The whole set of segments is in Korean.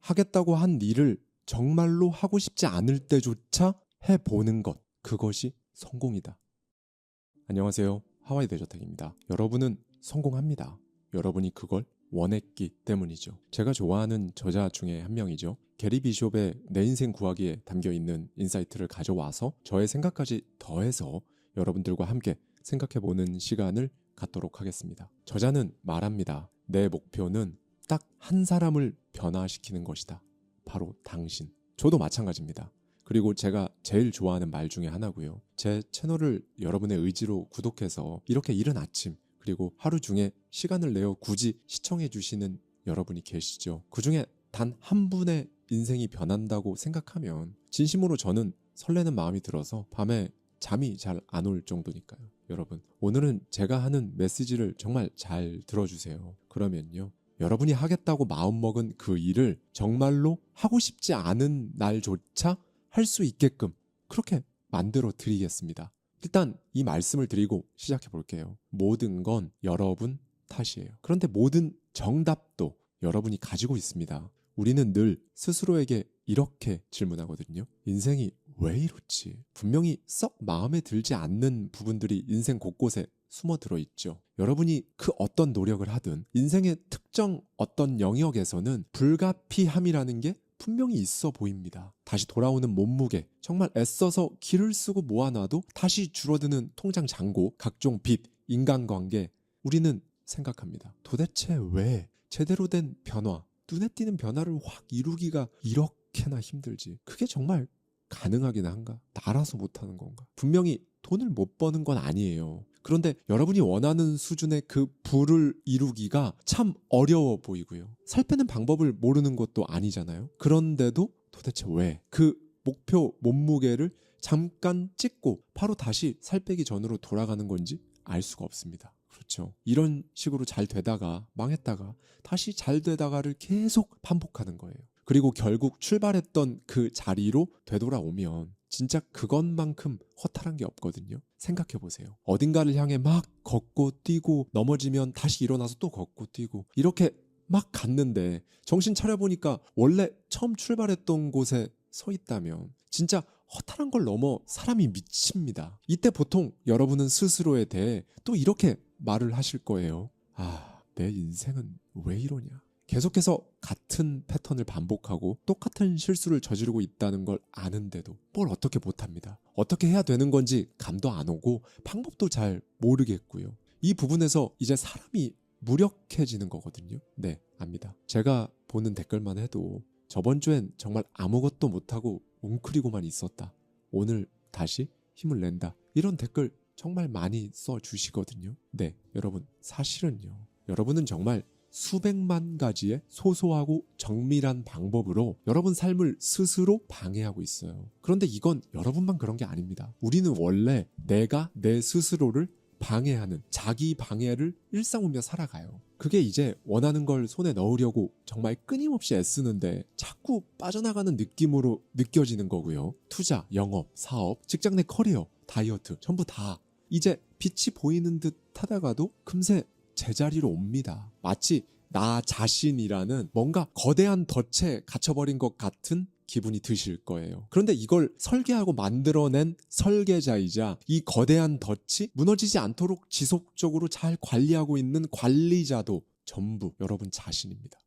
하겠다고 한 일을 정말로 하고 싶지 않을 때조차 해보는 것, 그것이 성공이다. 안녕하세요. 하와이 대저택입니다. 여러분은 성공합니다. 여러분이 그걸 원했기 때문이죠. 제가 좋아하는 저자 중에 한 명이죠. 게리 비숍의 내 인생 구하기에 담겨있는 인사이트를 가져와서 저의 생각까지 더해서 여러분들과 함께 생각해보는 시간을 갖도록 하겠습니다. 저자는 말합니다. 내 목표는 딱 한 사람을 변화시키는 것이다. 바로 당신. 저도 마찬가지입니다. 그리고 제가 제일 좋아하는 말 중에 하나고요. 제 채널을 여러분의 의지로 구독해서 이렇게 이른 아침 그리고 하루 중에 시간을 내어 굳이 시청해 주시는 여러분이 계시죠. 그중에 단 한 분의 인생이 변한다고 생각하면 진심으로 저는 설레는 마음이 들어서 밤에 잠이 잘 안 올 정도니까요. 여러분, 오늘은 제가 하는 메시지를 정말 잘 들어주세요. 그러면요, 여러분이 하겠다고 마음먹은 그 일을 정말로 하고 싶지 않은 날조차 할 수 있게끔 그렇게 만들어 드리겠습니다. 일단 이 말씀을 드리고 시작해 볼게요. 모든 건 여러분 탓이에요. 그런데 모든 정답도 여러분이 가지고 있습니다. 우리는 늘 스스로에게 이렇게 질문하거든요. 인생이 왜 이렇지? 분명히 썩 마음에 들지 않는 부분들이 인생 곳곳에 숨어 들어 있죠. 여러분이 그 어떤 노력을 하든 인생의 특정 어떤 영역에서는 불가피함이라는 게 분명히 있어 보입니다. 다시 돌아오는 몸무게, 정말 애써서 기를 쓰고 모아놔도 다시 줄어드는 통장 잔고, 각종 빚, 인간관계, 우리는 생각합니다. 도대체 왜 제대로 된 변화, 눈에 띄는 변화를 확 이루기가 이렇게나 힘들지? 그게 정말 가능하긴 한가? 나라서 못하는 건가? 분명히 돈을 못 버는 건 아니에요. 그런데 여러분이 원하는 수준의 그 부를 이루기가 참 어려워 보이고요. 살 빼는 방법을 모르는 것도 아니잖아요. 그런데도 도대체 왜 그 목표 몸무게를 잠깐 찍고 바로 다시 살 빼기 전으로 돌아가는 건지 알 수가 없습니다. 그렇죠. 이런 식으로 잘 되다가 망했다가 다시 잘 되다가를 계속 반복하는 거예요. 그리고 결국 출발했던 그 자리로 되돌아오면 진짜 그것만큼 허탈한 게 없거든요. 생각해 보세요. 어딘가를 향해 막 걷고 뛰고 넘어지면 다시 일어나서 또 걷고 뛰고 이렇게 막 갔는데 정신 차려보니까 원래 처음 출발했던 곳에 서 있다면 진짜 허탈한 걸 넘어 사람이 미칩니다. 이때 보통 여러분은 스스로에 대해 또 이렇게 말을 하실 거예요. 내 인생은 왜 이러냐. 계속해서 같은 패턴을 반복하고 똑같은 실수를 저지르고 있다는 걸 아는데도 뭘 어떻게 못합니다. 어떻게 해야 되는 건지 감도 안 오고 방법도 잘 모르겠고요. 이 부분에서 이제 사람이 무력해지는 거거든요. 네, 압니다. 제가 보는 댓글만 해도 저번 주엔 정말 아무것도 못하고 웅크리고만 있었다. 오늘 다시 힘을 낸다. 이런 댓글 정말 많이 써주시거든요. 네, 여러분, 사실은요. 여러분은 정말 수백만 가지의 소소하고 정밀한 방법으로 여러분 삶을 스스로 방해하고 있어요. 그런데 이건 여러분만 그런 게 아닙니다. 우리는 원래 내가 내 스스로를 방해하는 자기 방해를 일삼으며 살아가요. 그게 이제 원하는 걸 손에 넣으려고 정말 끊임없이 애쓰는데 자꾸 빠져나가는 느낌으로 느껴지는 거고요. 투자, 영업, 사업, 직장 내 커리어, 다이어트 전부 다 이제 빛이 보이는 듯 하다가도 금세 제자리로 옵니다. 마치 나 자신이라는 뭔가 거대한 덫에 갇혀버린 것 같은 기분이 드실 거예요. 그런데 이걸 설계하고 만들어낸 설계자이자 이 거대한 덫이 무너지지 않도록 지속적으로 잘 관리하고 있는 관리자도 전부 여러분 자신입니다.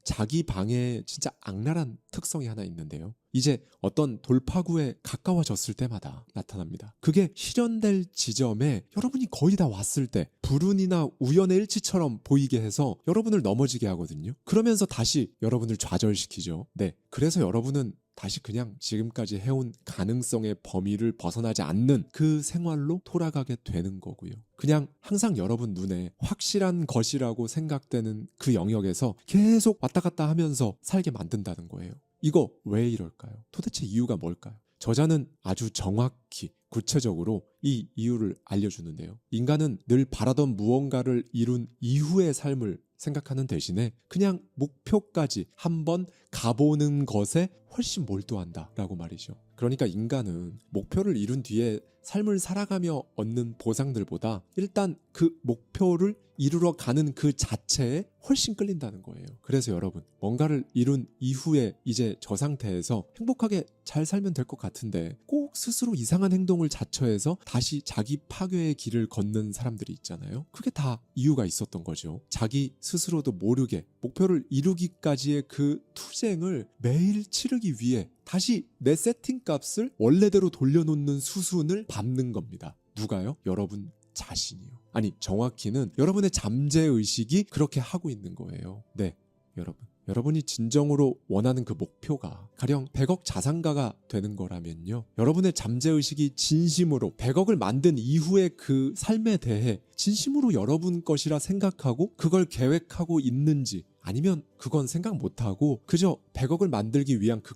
자기 방해에 진짜 악랄한 특성이 하나 있는데요. 이제 어떤 돌파구에 가까워졌을 때마다 나타납니다. 그게 실현될 지점에 여러분이 거의 다 왔을 때 불운이나 우연의 일치처럼 보이게 해서 여러분을 넘어지게 하거든요. 그러면서 다시 여러분을 좌절시키죠. 네, 그래서 여러분은 다시 그냥 지금까지 해온 가능성의 범위를 벗어나지 않는 그 생활로 돌아가게 되는 거고요. 그냥 항상 여러분 눈에 확실한 것이라고 생각되는 그 영역에서 계속 왔다 갔다 하면서 살게 만든다는 거예요. 이거 왜 이럴까요? 도대체 이유가 뭘까요? 저자는 아주 정확히 구체적으로 이 이유를 알려주는데요. 인간은 늘 바라던 무언가를 이룬 이후의 삶을 생각하는 대신에 그냥 목표까지 한번 가보는 것에 훨씬 몰두한다라고 말이죠. 그러니까 인간은 목표를 이룬 뒤에 삶을 살아가며 얻는 보상들보다 일단 그 목표를 이루러 가는 그 자체에 훨씬 끌린다는 거예요. 그래서 여러분, 뭔가를 이룬 이후에 이제 저 상태에서 행복하게 잘 살면 될 것 같은데 꼭 스스로 이상한 행동을 자처해서 다시 자기 파괴의 길을 걷는 사람들이 있잖아요. 그게 다 이유가 있었던 거죠. 자기 스스로도 모르게 목표를 이루기까지의 그 투쟁을 매일 치르기 위해 다시 내 세팅값을 원래대로 돌려놓는 수순을 밟는 겁니다. 누가요? 여러분 자신이요. 아니, 정확히는 여러분의 잠재의식이 그렇게 하고 있는 거예요. 네, 여러분. 여러분이 진정으로 원하는 그 목표가 가령 100억 자산가가 되는 거라면요. 여러분의 잠재의식이 진심으로 100억을 만든 이후의 그 삶에 대해 진심으로 여러분 것이라 생각하고 그걸 계획하고 있는지, 아니면 그건 생각 못하고 그저 100억을 만들기 위한 그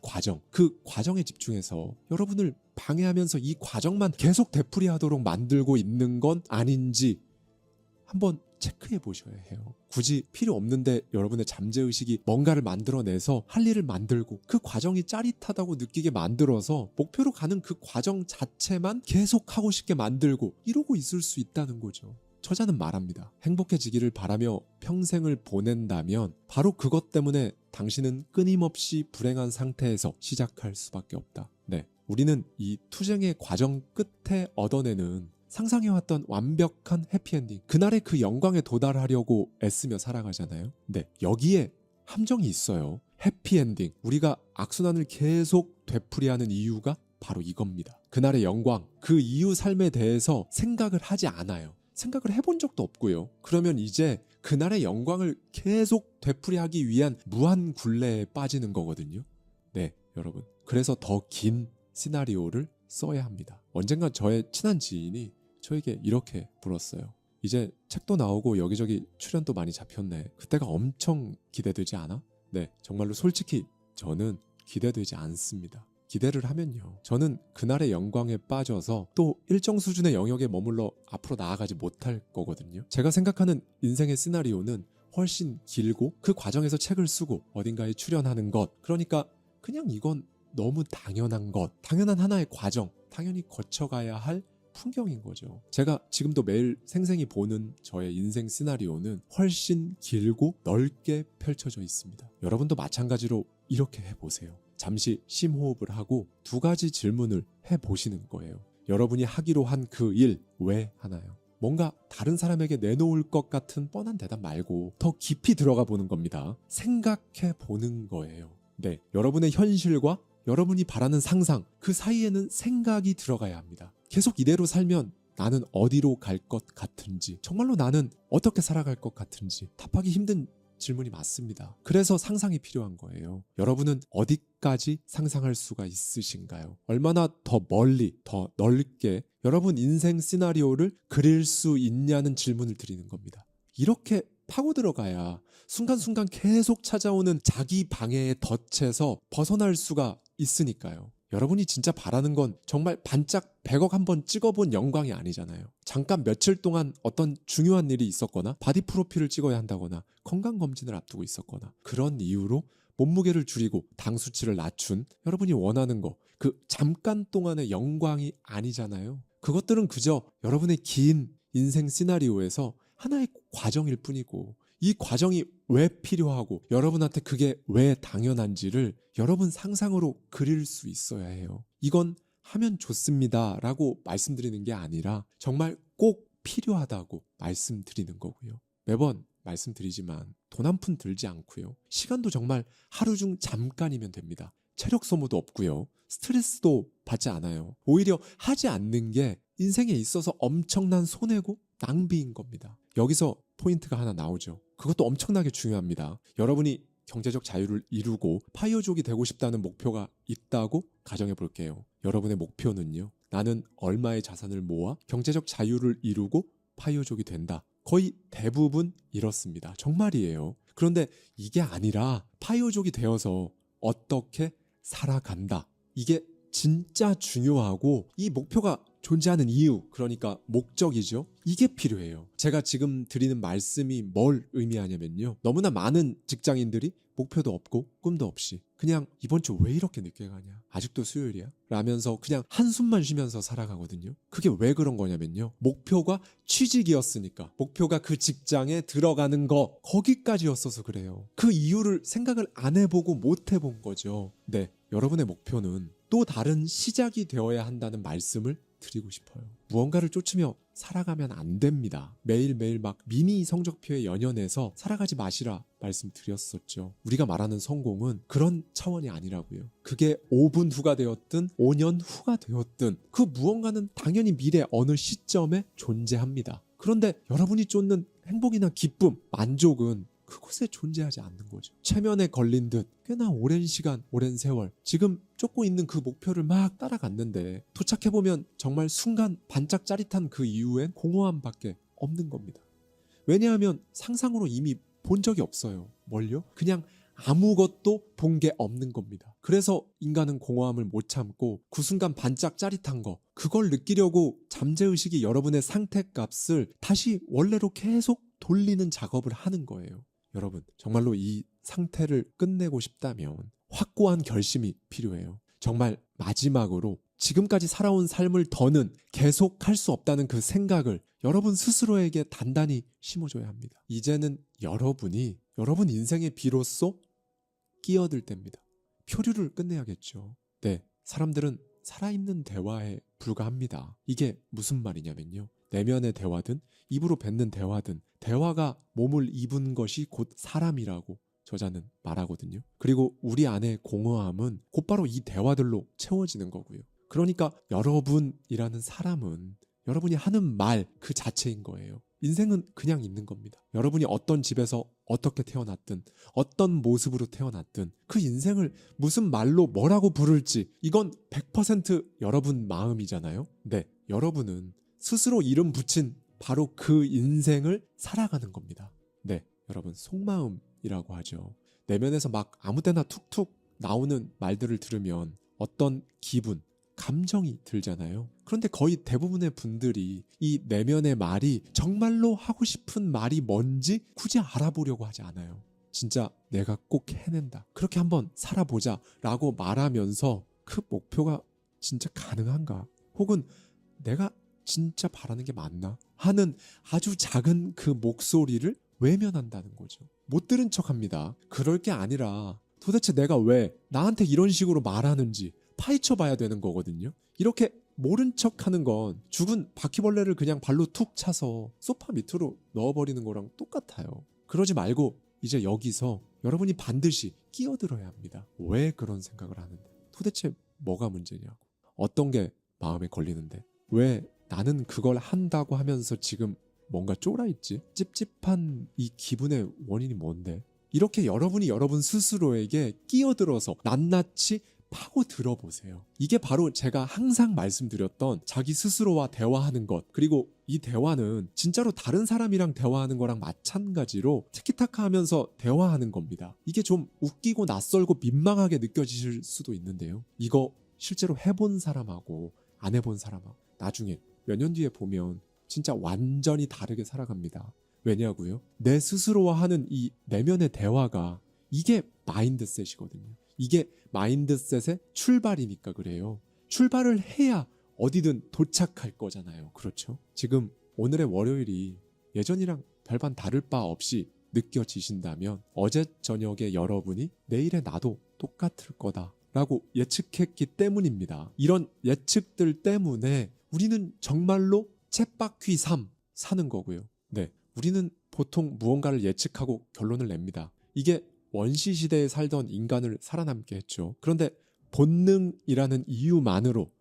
과정에 집중해서 여러분을 방해하면서 이 과정만 계속 되풀이하도록 만들고 있는 건 아닌지 한번 체크해 보셔야 해요. 굳이 필요 없는데 여러분의 잠재의식이 뭔가를 만들어내서 할 일을 만들고 그 과정이 짜릿하다고 느끼게 만들어서 목표로 가는 그 과정 자체만 계속 하고 싶게 만들고 이러고 있을 수 있다는 거죠. 저자는 말합니다. 행복해지기를 바라며 평생을 보낸다면 바로 그것 때문에 당신은 끊임없이 불행한 상태에서 시작할 수밖에 없다. 네, 우리는 이 투쟁의 과정 끝에 얻어내는 상상해왔던 완벽한 해피엔딩, 그날의 그 영광에 도달하려고 애쓰며 살아가잖아요. 네, 여기에 함정이 있어요. 해피엔딩, 우리가 악순환을 계속 되풀이하는 이유가 바로 이겁니다. 그날의 영광, 그 이후 삶에 대해서 생각을 하지 않아요. 생각을 해본 적도 없고요. 그러면 이제 그날의 영광을 계속 되풀이하기 위한 무한 굴레에 빠지는 거거든요. 네, 여러분. 그래서 더 긴 시나리오를 써야 합니다. 언젠가 저의 친한 지인이 저에게 이렇게 물었어요. 이제 책도 나오고 여기저기 출연도 많이 잡혔네. 그때가 엄청 기대되지 않아? 네, 정말로 솔직히 저는 기대되지 않습니다. 기대를 하면요, 저는 그날의 영광에 빠져서 또 일정 수준의 영역에 머물러 앞으로 나아가지 못할 거거든요. 제가 생각하는 인생의 시나리오는 훨씬 길고 그 과정에서 책을 쓰고 어딘가에 출연하는 것, 그러니까 그냥 이건 너무 당연한 것, 당연한 하나의 과정, 당연히 거쳐가야 할 풍경인 거죠. 제가 지금도 매일 생생히 보는 저의 인생 시나리오는 훨씬 길고 넓게 펼쳐져 있습니다. 여러분도 마찬가지로 이렇게 해보세요. 잠시 심호흡을 하고 두 가지 질문을 해보시는 거예요. 여러분이 하기로 한 그 일 왜 하나요? 뭔가 다른 사람에게 내놓을 것 같은 뻔한 대답 말고 더 깊이 들어가 보는 겁니다. 생각해 보는 거예요. 네, 여러분의 현실과 여러분이 바라는 상상, 그 사이에는 생각이 들어가야 합니다. 계속 이대로 살면 나는 어디로 갈 것 같은지, 정말로 나는 어떻게 살아갈 것 같은지 답하기 힘든 질문이 맞습니다. 그래서 상상이 필요한 거예요. 여러분은 어디까지 상상할 수가 있으신가요? 얼마나 더 멀리, 더 넓게 여러분 인생 시나리오를 그릴 수 있냐는 질문을 드리는 겁니다. 이렇게 파고 들어가야 순간순간 계속 찾아오는 자기 방해의 덫에서 벗어날 수가 있으니까요. 여러분이 진짜 바라는 건 정말 반짝 100억 한번 찍어본 영광이 아니잖아요. 잠깐 며칠 동안 어떤 중요한 일이 있었거나 바디 프로필을 찍어야 한다거나 건강검진을 앞두고 있었거나 그런 이유로 몸무게를 줄이고 당 수치를 낮춘 여러분이 원하는 거, 그 잠깐 동안의 영광이 아니잖아요. 그것들은 그저 여러분의 긴 인생 시나리오에서 하나의 과정일 뿐이고, 이 과정이 왜 필요하고 여러분한테 그게 왜 당연한지를 여러분 상상으로 그릴 수 있어야 해요. 이건 하면 좋습니다 라고 말씀드리는 게 아니라 정말 꼭 필요하다고 말씀드리는 거고요. 매번 말씀드리지만 돈 한 푼 들지 않고요. 시간도 정말 하루 중 잠깐이면 됩니다. 체력 소모도 없고요. 스트레스도 받지 않아요. 오히려 하지 않는 게 인생에 있어서 엄청난 손해고 낭비인 겁니다. 여기서 포인트가 하나 나오죠. 그것도 엄청나게 중요합니다. 여러분이 경제적 자유를 이루고 파이어족이 되고 싶다는 목표가 있다고 가정해 볼게요. 여러분의 목표는요, 나는 얼마의 자산을 모아 경제적 자유를 이루고 파이어족이 된다. 거의 대부분 이렇습니다. 정말이에요. 그런데 이게 아니라 파이어족이 되어서 어떻게 살아간다. 이게 진짜 중요하고 이 목표가 존재하는 이유, 그러니까 목적이죠. 이게 필요해요. 제가 지금 드리는 말씀이 뭘 의미하냐면요. 너무나 많은 직장인들이 목표도 없고 꿈도 없이 그냥 이번 주 왜 이렇게 늦게 가냐? 아직도 수요일이야? 라면서 그냥 한숨만 쉬면서 살아가거든요. 그게 왜 그런 거냐면요. 목표가 취직이었으니까. 목표가 그 직장에 들어가는 거, 거기까지였어서 그래요. 그 이유를 생각을 안 해보고 못 해본 거죠. 네, 여러분의 목표는 또 다른 시작이 되어야 한다는 말씀을 드리고 싶어요. 무언가를 쫓으며 살아가면 안 됩니다. 매일매일 막 미니 성적표에 연연해서 살아가지 마시라 말씀드렸었죠. 우리가 말하는 성공은 그런 차원이 아니라고요. 그게 5분 후가 되었든 5년 후가 되었든 그 무언가는 당연히 미래 어느 시점에 존재합니다. 그런데 여러분이 쫓는 행복이나 기쁨, 만족은 그곳에 존재하지 않는 거죠. 최면에 걸린 듯 꽤나 오랜 시간, 오랜 세월 지금 쫓고 있는 그 목표를 막 따라갔는데 도착해보면 정말 순간 반짝 짜릿한 그 이후엔 공허함밖에 없는 겁니다. 왜냐하면 상상으로 이미 본 적이 없어요. 뭘요? 그냥 아무것도 본 게 없는 겁니다. 그래서 인간은 공허함을 못 참고 그 순간 반짝 짜릿한 거, 그걸 느끼려고 잠재의식이 여러분의 상태값을 다시 원래로 계속 돌리는 작업을 하는 거예요. 여러분, 정말로 이 상태를 끝내고 싶다면 확고한 결심이 필요해요. 정말 마지막으로 지금까지 살아온 삶을 더는 계속할 수 없다는 그 생각을 여러분 스스로에게 단단히 심어줘야 합니다. 이제는 여러분이 여러분 인생에 비로소 끼어들 때입니다. 표류를 끝내야겠죠. 네, 사람들은 살아있는 대화에 불과합니다. 이게 무슨 말이냐면요. 내면의 대화든 입으로 뱉는 대화든 대화가 몸을 입은 것이 곧 사람이라고 저자는 말하거든요. 그리고 우리 안의 공허함은 곧바로 이 대화들로 채워지는 거고요. 그러니까 여러분이라는 사람은 여러분이 하는 말 그 자체인 거예요. 인생은 그냥 있는 겁니다. 여러분이 어떤 집에서 어떻게 태어났든 어떤 모습으로 태어났든 그 인생을 무슨 말로 뭐라고 부를지 이건 100% 여러분 마음이잖아요. 네, 여러분은 스스로 이름 붙인 바로 그 인생을 살아가는 겁니다. 네, 여러분 속마음이라고 하죠. 내면에서 막 아무 때나 툭툭 나오는 말들을 들으면 어떤 기분, 감정이 들잖아요. 그런데 거의 대부분의 분들이 이 내면의 말이 정말로 하고 싶은 말이 뭔지 굳이 알아보려고 하지 않아요. 진짜 내가 꼭 해낸다. 그렇게 한번 살아보자 라고 말하면서 그 목표가 진짜 가능한가? 혹은 내가 진짜 바라는 게 맞나? 하는 아주 작은 그 목소리를 외면한다는 거죠. 못 들은 척합니다. 그럴 게 아니라 도대체 내가 왜 나한테 이런 식으로 말하는지 파헤쳐 봐야 되는 거거든요. 이렇게 모른 척하는 건 죽은 바퀴벌레를 그냥 발로 툭 차서 소파 밑으로 넣어버리는 거랑 똑같아요. 그러지 말고 이제 여기서 여러분이 반드시 끼어들어야 합니다. 왜 그런 생각을 하는데? 도대체 뭐가 문제냐고. 어떤 게 마음에 걸리는데? 왜 나는 그걸 한다고 하면서 지금 뭔가 쫄아있지? 찝찝한 이 기분의 원인이 뭔데? 이렇게 여러분이 여러분 스스로에게 끼어들어서 낱낱이 파고 들어보세요. 이게 바로 제가 항상 말씀드렸던 자기 스스로와 대화하는 것, 그리고 이 대화는 진짜로 다른 사람이랑 대화하는 거랑 마찬가지로 티키타카 하면서 대화하는 겁니다. 이게 좀 웃기고 낯설고 민망하게 느껴지실 수도 있는데요. 이거 실제로 해본 사람하고 안 해본 사람하고 나중에 몇 년 뒤에 보면 진짜 완전히 다르게 살아갑니다. 왜냐고요? 내 스스로와 하는 이 내면의 대화가 이게 마인드셋이거든요. 이게 마인드셋의 출발이니까 그래요. 출발을 해야 어디든 도착할 거잖아요. 그렇죠? 지금 오늘의 월요일이 예전이랑 별반 다를 바 없이 느껴지신다면 어제 저녁에 여러분이 내일의 나도 똑같을 거다라고 예측했기 때문입니다. 이런 예측들 때문에 우리는 정말로 쳇바퀴 삶 사는 거고요. 네, 우리는 보통 무언가를 예측하고 결론을 냅니다. 이게 원시 시대에 살던 인간을 살아남게 했죠. 그런데 본능이라는 이유만으로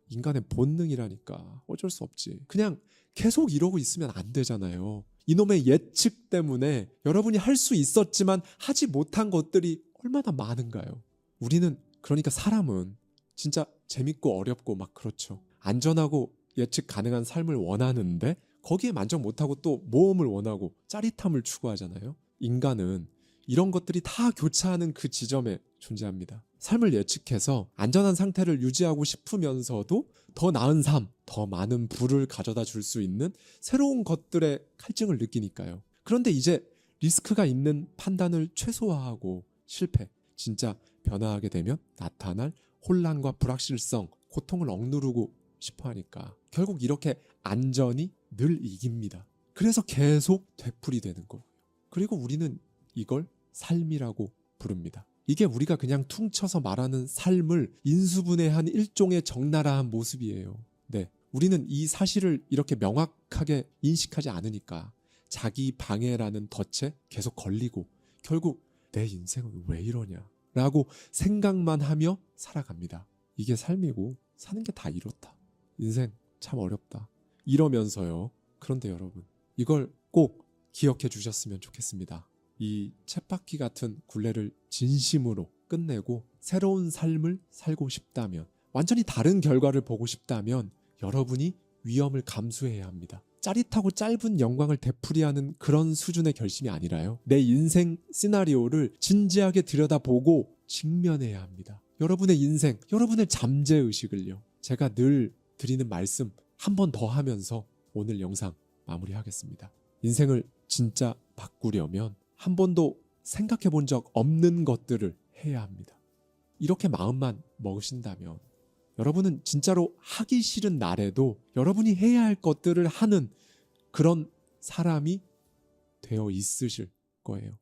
인간의 본능이라니까 어쩔 수 없지. 그냥 계속 이러고 있으면 안 되잖아요. 이놈의 예측 때문에 여러분이 할 수 있었지만 하지 못한 것들이 얼마나 많은가요? 우리는 그러니까 사람은 진짜 재밌고 어렵고 막 그렇죠. 안전하고 예측 가능한 삶을 원하는데 거기에 만족 못하고 또 모험을 원하고 짜릿함을 추구하잖아요. 인간은 이런 것들이 다 교차하는 그 지점에 존재합니다. 삶을 예측해서 안전한 상태를 유지하고 싶으면서도 더 나은 삶, 더 많은 부를 가져다 줄 수 있는 새로운 것들의 갈증을 느끼니까요. 그런데 이제 리스크가 있는 판단을 최소화하고 실패, 진짜 변화하게 되면 나타날 혼란과 불확실성, 고통을 억누르고 싶어 하니까 결국 이렇게 안전이 늘 이깁니다. 그래서 계속 되풀이되는 거고요. 그리고 우리는 이걸 삶이라고 부릅니다. 이게 우리가 그냥 퉁쳐서 말하는 삶을 인수분해한 일종의 적나라한 모습이에요. 네, 우리는 이 사실을 이렇게 명확하게 인식하지 않으니까 자기 방해라는 덫에 계속 걸리고 결국 내 인생은 왜 이러냐 라고 생각만 하며 살아갑니다. 이게 삶이고 사는 게 다 이렇다. 인생 참 어렵다. 이러면서요. 그런데 여러분, 이걸 꼭 기억해 주셨으면 좋겠습니다. 이 쳇바퀴 같은 굴레를 진심으로 끝내고 새로운 삶을 살고 싶다면, 완전히 다른 결과를 보고 싶다면 여러분이 위험을 감수해야 합니다. 짜릿하고 짧은 영광을 되풀이하는 그런 수준의 결심이 아니라요. 내 인생 시나리오를 진지하게 들여다보고 직면해야 합니다. 여러분의 인생, 여러분의 잠재의식을요. 제가 늘 드리는 말씀 한 번 더 하면서 오늘 영상 마무리하겠습니다. 인생을 진짜 바꾸려면 한 번도 생각해 본 적 없는 것들을 해야 합니다. 이렇게 마음만 먹으신다면 여러분은 진짜로 하기 싫은 날에도 여러분이 해야 할 것들을 하는 그런 사람이 되어 있으실 거예요.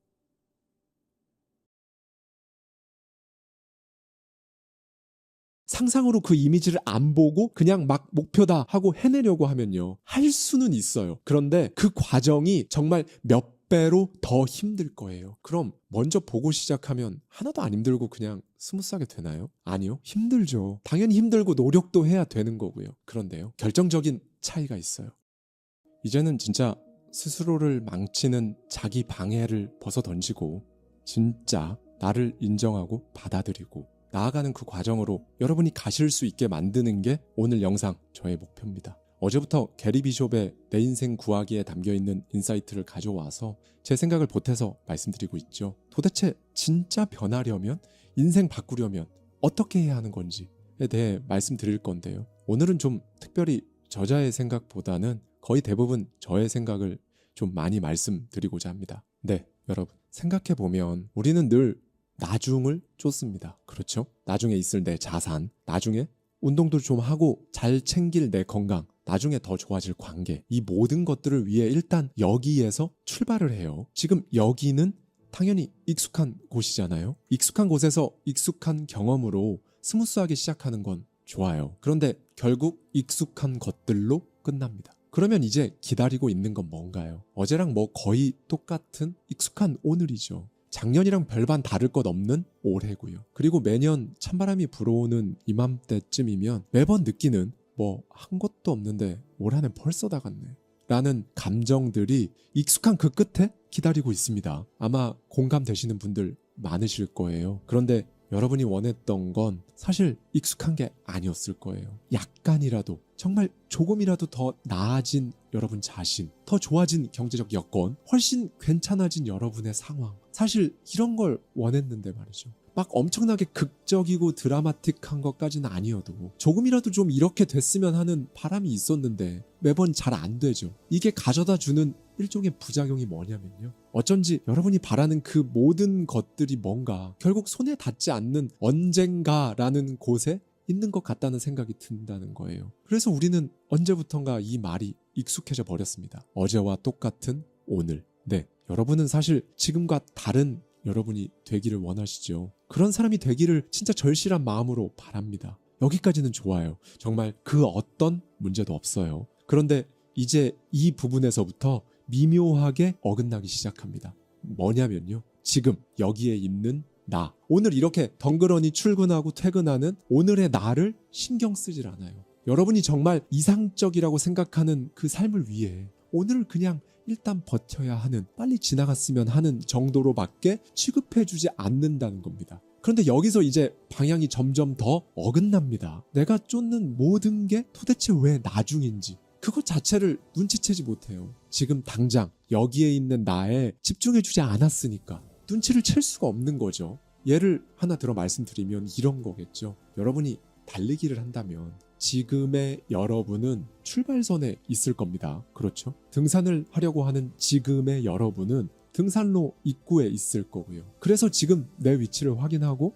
상상으로 그 이미지를 안 보고 그냥 막 목표다 하고 해내려고 하면요. 할 수는 있어요. 그런데 그 과정이 정말 몇 배로 더 힘들 거예요. 그럼 먼저 보고 시작하면 하나도 안 힘들고 그냥 스무스하게 되나요? 아니요. 힘들죠. 당연히 힘들고 노력도 해야 되는 거고요. 그런데요. 결정적인 차이가 있어요. 이제는 진짜 스스로를 망치는 자기 방해를 벗어던지고 진짜 나를 인정하고 받아들이고 나아가는 그 과정으로 여러분이 가실 수 있게 만드는 게 오늘 영상 저의 목표입니다. 어제부터 게리 비숍의 내 인생 구하기에 담겨있는 인사이트를 가져와서 제 생각을 보태서 말씀드리고 있죠. 도대체 진짜 변하려면, 인생 바꾸려면 어떻게 해야 하는 건지에 대해 말씀드릴 건데요. 오늘은 좀 특별히 저자의 생각보다는 거의 대부분 저의 생각을 좀 많이 말씀드리고자 합니다. 네, 여러분 생각해보면 우리는 늘 나중을 쫓습니다. 그렇죠? 나중에 있을 내 자산, 나중에 운동도 좀 하고 잘 챙길 내 건강, 나중에 더 좋아질 관계, 이 모든 것들을 위해 일단 여기에서 출발을 해요. 지금 여기는 당연히 익숙한 곳이잖아요. 익숙한 곳에서 익숙한 경험으로 스무스하게 시작하는 건 좋아요. 그런데 결국 익숙한 것들로 끝납니다. 그러면 이제 기다리고 있는 건 뭔가요? 어제랑 뭐 거의 똑같은 익숙한 오늘이죠. 작년이랑 별반 다를 것 없는 올해고요. 그리고 매년 찬바람이 불어오는 이맘때쯤이면 매번 느끼는 뭐 한 것도 없는데 올 한해 벌써 다 갔네 라는 감정들이 익숙한 그 끝에 기다리고 있습니다. 아마 공감되시는 분들 많으실 거예요. 그런데 여러분이 원했던 건 사실 익숙한 게 아니었을 거예요. 약간이라도, 정말 조금이라도 더 나아진 여러분 자신, 더 좋아진 경제적 여건, 훨씬 괜찮아진 여러분의 상황, 사실 이런 걸 원했는데 말이죠. 막 엄청나게 극적이고 드라마틱한 것까지는 아니어도 조금이라도 좀 이렇게 됐으면 하는 바람이 있었는데 매번 잘 안 되죠. 이게 가져다 주는 일종의 부작용이 뭐냐면요. 어쩐지 여러분이 바라는 그 모든 것들이 뭔가 결국 손에 닿지 않는 언젠가라는 곳에 있는 것 같다는 생각이 든다는 거예요. 그래서 우리는 언제부턴가 이 말이 익숙해져 버렸습니다. 어제와 똑같은 오늘. 네, 여러분은 사실 지금과 다른 여러분이 되기를 원하시죠. 그런 사람이 되기를 진짜 절실한 마음으로 바랍니다. 여기까지는 좋아요. 정말 그 어떤 문제도 없어요. 그런데 이제 이 부분에서부터 미묘하게 어긋나기 시작합니다. 뭐냐면요. 지금 여기에 있는 나. 오늘 이렇게 덩그러니 출근하고 퇴근하는 오늘의 나를 신경 쓰질 않아요. 여러분이 정말 이상적이라고 생각하는 그 삶을 위해 오늘을 그냥 일단 버텨야 하는, 빨리 지나갔으면 하는 정도로밖에 취급해주지 않는다는 겁니다. 그런데 여기서 이제 방향이 점점 더 어긋납니다. 내가 쫓는 모든 게 도대체 왜 나중인지 그것 자체를 눈치채지 못해요. 지금 당장 여기에 있는 나에 집중해주지 않았으니까 눈치를 챌 수가 없는 거죠. 예를 하나 들어 말씀드리면 이런 거겠죠. 여러분이 달리기를 한다면 지금의 여러분은 출발선에 있을 겁니다. 그렇죠? 등산을 하려고 하는 지금의 여러분은 등산로 입구에 있을 거고요. 그래서 지금 내 위치를 확인하고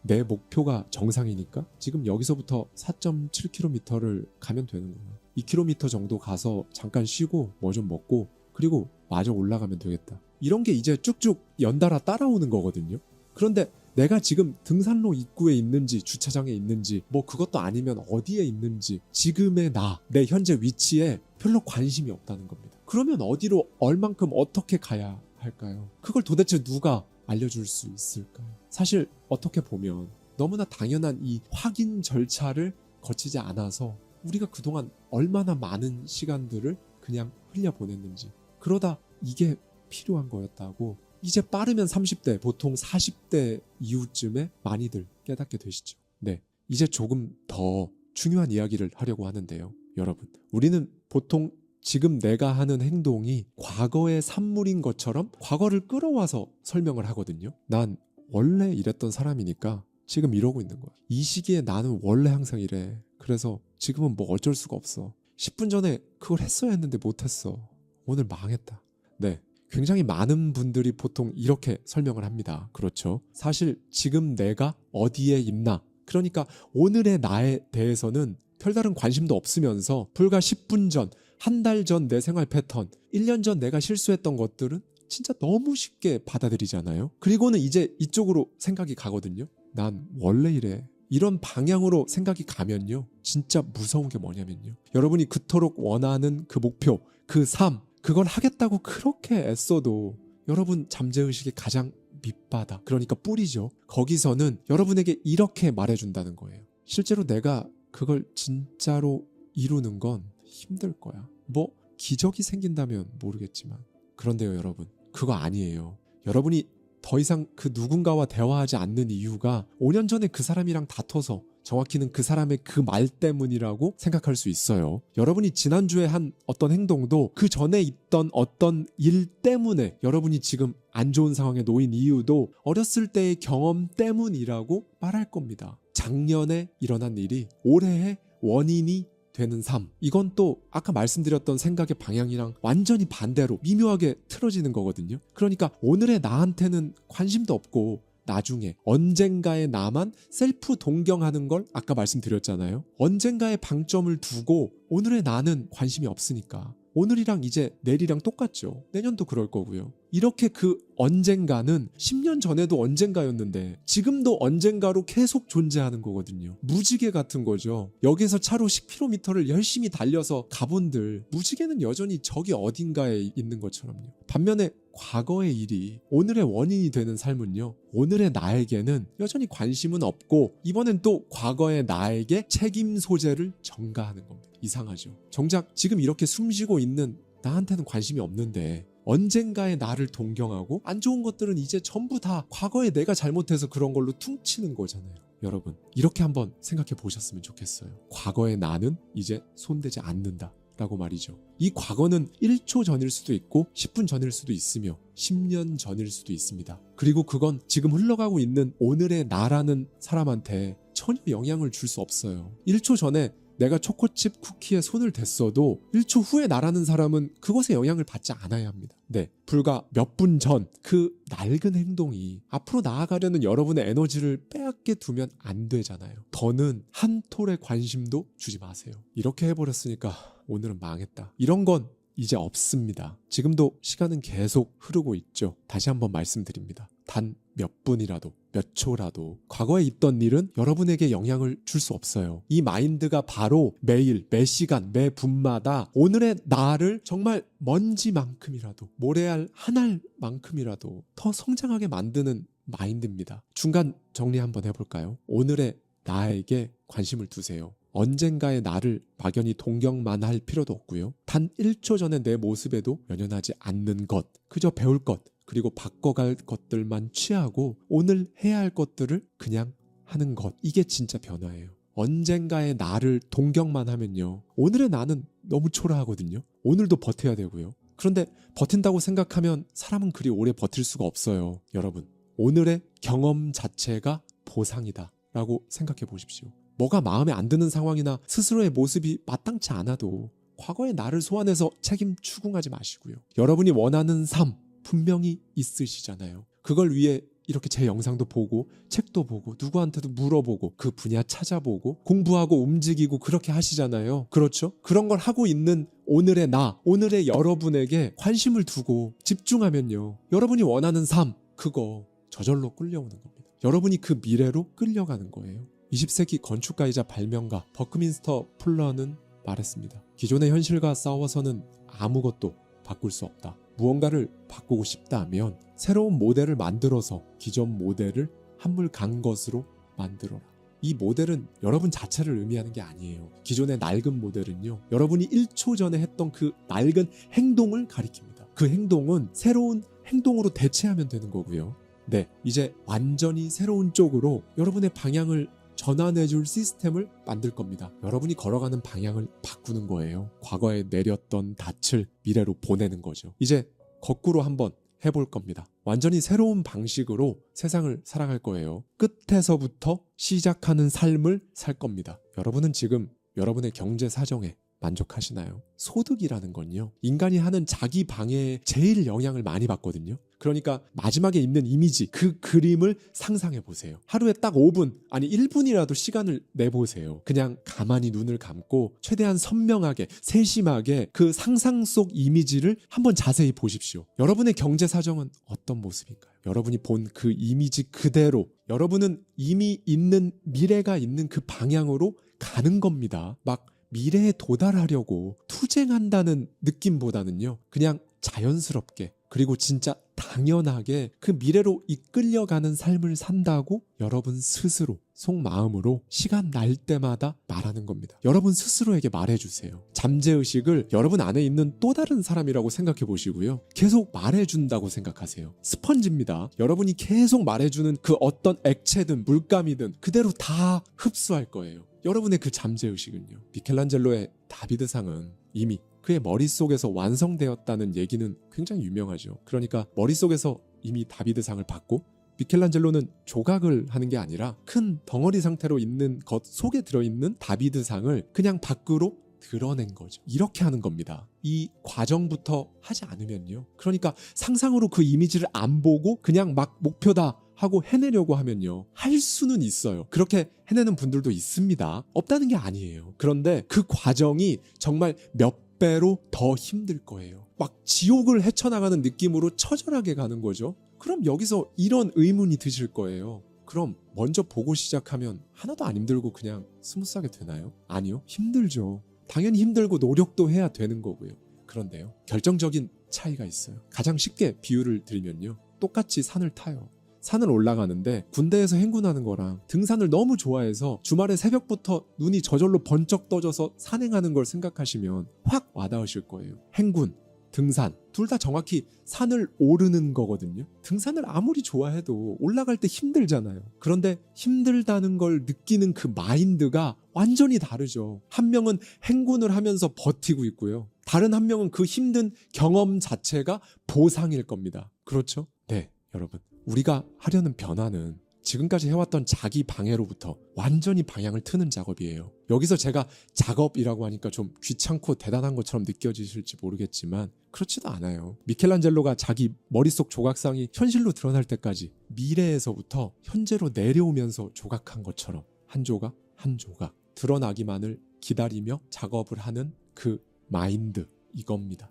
내 목표가 정상이니까 지금 여기서부터 4.7km를 가면 되는구나. 2km 정도 가서 잠깐 쉬고 뭐 좀 먹고 그리고 마저 올라가면 되겠다. 이런 게 이제 쭉쭉 연달아 따라오는 거거든요. 그런데 내가 지금 등산로 입구에 있는지 주차장에 있는지 뭐 그것도 아니면 어디에 있는지 지금의 내 현재 위치에 별로 관심이 없다는 겁니다. 그러면 어디로 얼만큼 어떻게 가야 할까요? 그걸 도대체 누가 알려줄 수 있을까요? 사실 어떻게 보면 너무나 당연한 이 확인 절차를 거치지 않아서 우리가 그동안 얼마나 많은 시간들을 그냥 흘려보냈는지 그러다 이게 필요한 거였다고 이제 빠르면 30대 보통 40대 이후쯤에 많이들 깨닫게 되시죠. 네, 이제 조금 더 중요한 이야기를 하려고 하는데요. 여러분, 우리는 보통 지금 내가 하는 행동이 과거의 산물인 것처럼 과거를 끌어와서 설명을 하거든요. 난 원래 이랬던 사람이니까 지금 이러고 있는 거야. 이 시기에 나는 원래 항상 이래. 그래서 지금은 뭐 어쩔 수가 없어. 10분 전에 그걸 했어야 했는데 못했어. 오늘 망했다. 네, 굉장히 많은 분들이 보통 이렇게 설명을 합니다. 그렇죠? 사실 지금 내가 어디에 있나, 그러니까 오늘의 나에 대해서는 별다른 관심도 없으면서 불과 10분 전, 한 달 전 내 생활 패턴, 1년 전 내가 실수했던 것들은 진짜 너무 쉽게 받아들이잖아요. 그리고는 이제 이쪽으로 생각이 가거든요. 난 원래 이래. 이런 방향으로 생각이 가면요, 진짜 무서운 게 뭐냐면요, 여러분이 그토록 원하는 그 목표, 그 삶, 그걸 하겠다고 그렇게 애써도 여러분 잠재의식의 가장 밑바닥, 그러니까 뿌리죠. 거기서는 여러분에게 이렇게 말해준다는 거예요. 실제로 내가 그걸 진짜로 이루는 건 힘들 거야. 뭐 기적이 생긴다면 모르겠지만, 그런데요 여러분, 그거 아니에요. 여러분이 더 이상 그 누군가와 대화하지 않는 이유가 5년 전에 그 사람이랑 다퉈서, 정확히는 그 사람의 그 말 때문이라고 생각할 수 있어요. 여러분이 지난주에 한 어떤 행동도 그 전에 있던 어떤 일 때문에 여러분이 지금 안 좋은 상황에 놓인 이유도 어렸을 때의 경험 때문이라고 말할 겁니다. 작년에 일어난 일이 올해의 원인이 되는 삶, 이건 또 아까 말씀드렸던 생각의 방향이랑 완전히 반대로 미묘하게 틀어지는 거거든요. 그러니까 오늘의 나한테는 관심도 없고 나중에 언젠가의 나만 셀프 동경하는 걸 아까 말씀드렸잖아요. 언젠가의 방점을 두고 오늘의 나는 관심이 없으니까 오늘이랑 이제 내일이랑 똑같죠. 내년도 그럴 거고요. 이렇게 그 언젠가는 10년 전에도 언젠가였는데 지금도 언젠가로 계속 존재하는 거거든요. 무지개 같은 거죠. 여기서 차로 10km를 열심히 달려서 가본들 무지개는 여전히 저기 어딘가에 있는 것처럼요. 반면에 과거의 일이 오늘의 원인이 되는 삶은요, 오늘의 나에게는 여전히 관심은 없고 이번엔 또 과거의 나에게 책임 소재를 전가하는 겁니다. 이상하죠. 정작 지금 이렇게 숨쉬고 있는 나한테는 관심이 없는데 언젠가의 나를 동경하고 안 좋은 것들은 이제 전부 다 과거에 내가 잘못해서 그런 걸로 퉁치는 거잖아요. 여러분, 이렇게 한번 생각해 보셨으면 좋겠어요. 과거의 나는 이제 손대지 않는다 라고 말이죠. 이 과거는 1초 전일 수도 있고 10분 전일 수도 있으며 10년 전일 수도 있습니다. 그리고 그건 지금 흘러가고 있는 오늘의 나라는 사람한테 전혀 영향을 줄 수 없어요. 1초 전에 내가 초코칩 쿠키에 손을 댔어도 1초 후에 나라는 사람은 그것에 영향을 받지 않아야 합니다. 네, 불과 몇 분 전 그 낡은 행동이 앞으로 나아가려는 여러분의 에너지를 빼앗게 두면 안 되잖아요. 더는 한 톨의 관심도 주지 마세요. 이렇게 해버렸으니까 오늘은 망했다, 이런 건 이제 없습니다. 지금도 시간은 계속 흐르고 있죠. 다시 한번 말씀드립니다. 단 몇 분이라도, 몇 초라도 과거에 있던 일은 여러분에게 영향을 줄 수 없어요. 이 마인드가 바로 매일, 매 시간, 매 분마다 오늘의 나를 정말 먼지만큼이라도, 모래알 한 알만큼이라도 더 성장하게 만드는 마인드입니다. 중간 정리 한번 해볼까요? 오늘의 나에게 관심을 두세요. 언젠가의 나를 막연히 동경만 할 필요도 없고요. 단 1초 전의 내 모습에도 연연하지 않는 것, 그저 배울 것, 그리고 바꿔갈 것들만 취하고 오늘 해야 할 것들을 그냥 하는 것, 이게 진짜 변화예요. 언젠가의 나를 동경만 하면요, 오늘의 나는 너무 초라하거든요. 오늘도 버텨야 되고요. 그런데 버틴다고 생각하면 사람은 그리 오래 버틸 수가 없어요. 여러분, 오늘의 경험 자체가 보상이다 라고 생각해 보십시오. 뭐가 마음에 안 드는 상황이나 스스로의 모습이 마땅치 않아도 과거의 나를 소환해서 책임 추궁하지 마시고요. 여러분이 원하는 삶 분명히 있으시잖아요. 그걸 위해 이렇게 제 영상도 보고 책도 보고 누구한테도 물어보고 그 분야 찾아보고 공부하고 움직이고 그렇게 하시잖아요. 그렇죠? 그런 걸 하고 있는 오늘의 나, 오늘의 여러분에게 관심을 두고 집중하면요. 여러분이 원하는 삶, 그거 저절로 끌려오는 겁니다. 여러분이 그 미래로 끌려가는 거예요. 20세기 건축가이자 발명가 버크민스터 풀러는 말했습니다. 기존의 현실과 싸워서는 아무것도 바꿀 수 없다. 무언가를 바꾸고 싶다면 새로운 모델을 만들어서 기존 모델을 한물 간 것으로 만들어라. 이 모델은 여러분 자체를 의미하는 게 아니에요. 기존의 낡은 모델은요, 여러분이 1초 전에 했던 그 낡은 행동을 가리킵니다. 그 행동은 새로운 행동으로 대체하면 되는 거고요. 네, 이제 완전히 새로운 쪽으로 여러분의 방향을 전환해줄 시스템을 만들 겁니다. 여러분이 걸어가는 방향을 바꾸는 거예요. 과거에 내렸던 닻을 미래로 보내는 거죠. 이제 거꾸로 한번 해볼 겁니다. 완전히 새로운 방식으로 세상을 살아갈 거예요. 끝에서부터 시작하는 삶을 살 겁니다. 여러분은 지금 여러분의 경제 사정에 만족하시나요? 소득이라는 건요, 인간이 하는 자기 방해에 제일 영향을 많이 받거든요. 그러니까 마지막에 있는 이미지, 그 그림을 상상해 보세요. 하루에 딱 5분, 아니 1분이라도 시간을 내보세요. 그냥 가만히 눈을 감고 최대한 선명하게, 세심하게 그 상상 속 이미지를 한번 자세히 보십시오. 여러분의 경제 사정은 어떤 모습인가요? 여러분이 본 그 이미지 그대로 여러분은 이미 있는 미래가 있는 그 방향으로 가는 겁니다. 막 미래에 도달하려고 투쟁한다는 느낌보다는요, 그냥 자연스럽게 그리고 진짜 당연하게 그 미래로 이끌려가는 삶을 산다고 여러분 스스로 속마음으로 시간 날 때마다 말하는 겁니다. 여러분 스스로에게 말해주세요. 잠재의식을 여러분 안에 있는 또 다른 사람이라고 생각해 보시고요. 계속 말해준다고 생각하세요. 스펀지입니다. 여러분이 계속 말해주는 그 어떤 액체든 물감이든 그대로 다 흡수할 거예요. 여러분의 그 잠재의식은요. 미켈란젤로의 다비드상은 이미 그의 머릿속에서 완성되었다는 얘기는 굉장히 유명하죠. 그러니까 머릿속에서 이미 다비드상을 받고 미켈란젤로는 조각을 하는 게 아니라 큰 덩어리 상태로 있는 것 속에 들어있는 다비드상을 그냥 밖으로 드러낸 거죠. 이렇게 하는 겁니다. 이 과정부터 하지 않으면요. 그러니까 상상으로 그 이미지를 안 보고 그냥 막 목표다 하고 해내려고 하면요, 할 수는 있어요. 그렇게 해내는 분들도 있습니다. 없다는 게 아니에요. 그런데 그 과정이 정말 몇 배로 더 힘들 거예요. 막 지옥을 헤쳐나가는 느낌으로 처절하게 가는 거죠. 그럼 여기서 이런 의문이 드실 거예요. 그럼 먼저 보고 시작하면 하나도 안 힘들고 그냥 스무스하게 되나요? 아니요, 힘들죠. 당연히 힘들고 노력도 해야 되는 거고요. 그런데요, 결정적인 차이가 있어요. 가장 쉽게 비유를 드리면요, 똑같이 산을 타요. 산을 올라가는데 군대에서 행군하는 거랑 등산을 너무 좋아해서 주말에 새벽부터 눈이 저절로 번쩍 떠져서 산행하는 걸 생각하시면 확 와닿으실 거예요. 행군, 등산 둘 다 정확히 산을 오르는 거거든요. 등산을 아무리 좋아해도 올라갈 때 힘들잖아요. 그런데 힘들다는 걸 느끼는 그 마인드가 완전히 다르죠. 한 명은 행군을 하면서 버티고 있고요. 다른 한 명은 그 힘든 경험 자체가 보상일 겁니다. 그렇죠? 네, 여러분. 우리가 하려는 변화는 지금까지 해왔던 자기 방해로부터 완전히 방향을 트는 작업이에요. 여기서 제가 작업이라고 하니까 좀 귀찮고 대단한 것처럼 느껴지실지 모르겠지만 그렇지도 않아요. 미켈란젤로가 자기 머릿속 조각상이 현실로 드러날 때까지 미래에서부터 현재로 내려오면서 조각한 것처럼 한 조각 한 조각 드러나기만을 기다리며 작업을 하는 그 마인드, 이겁니다.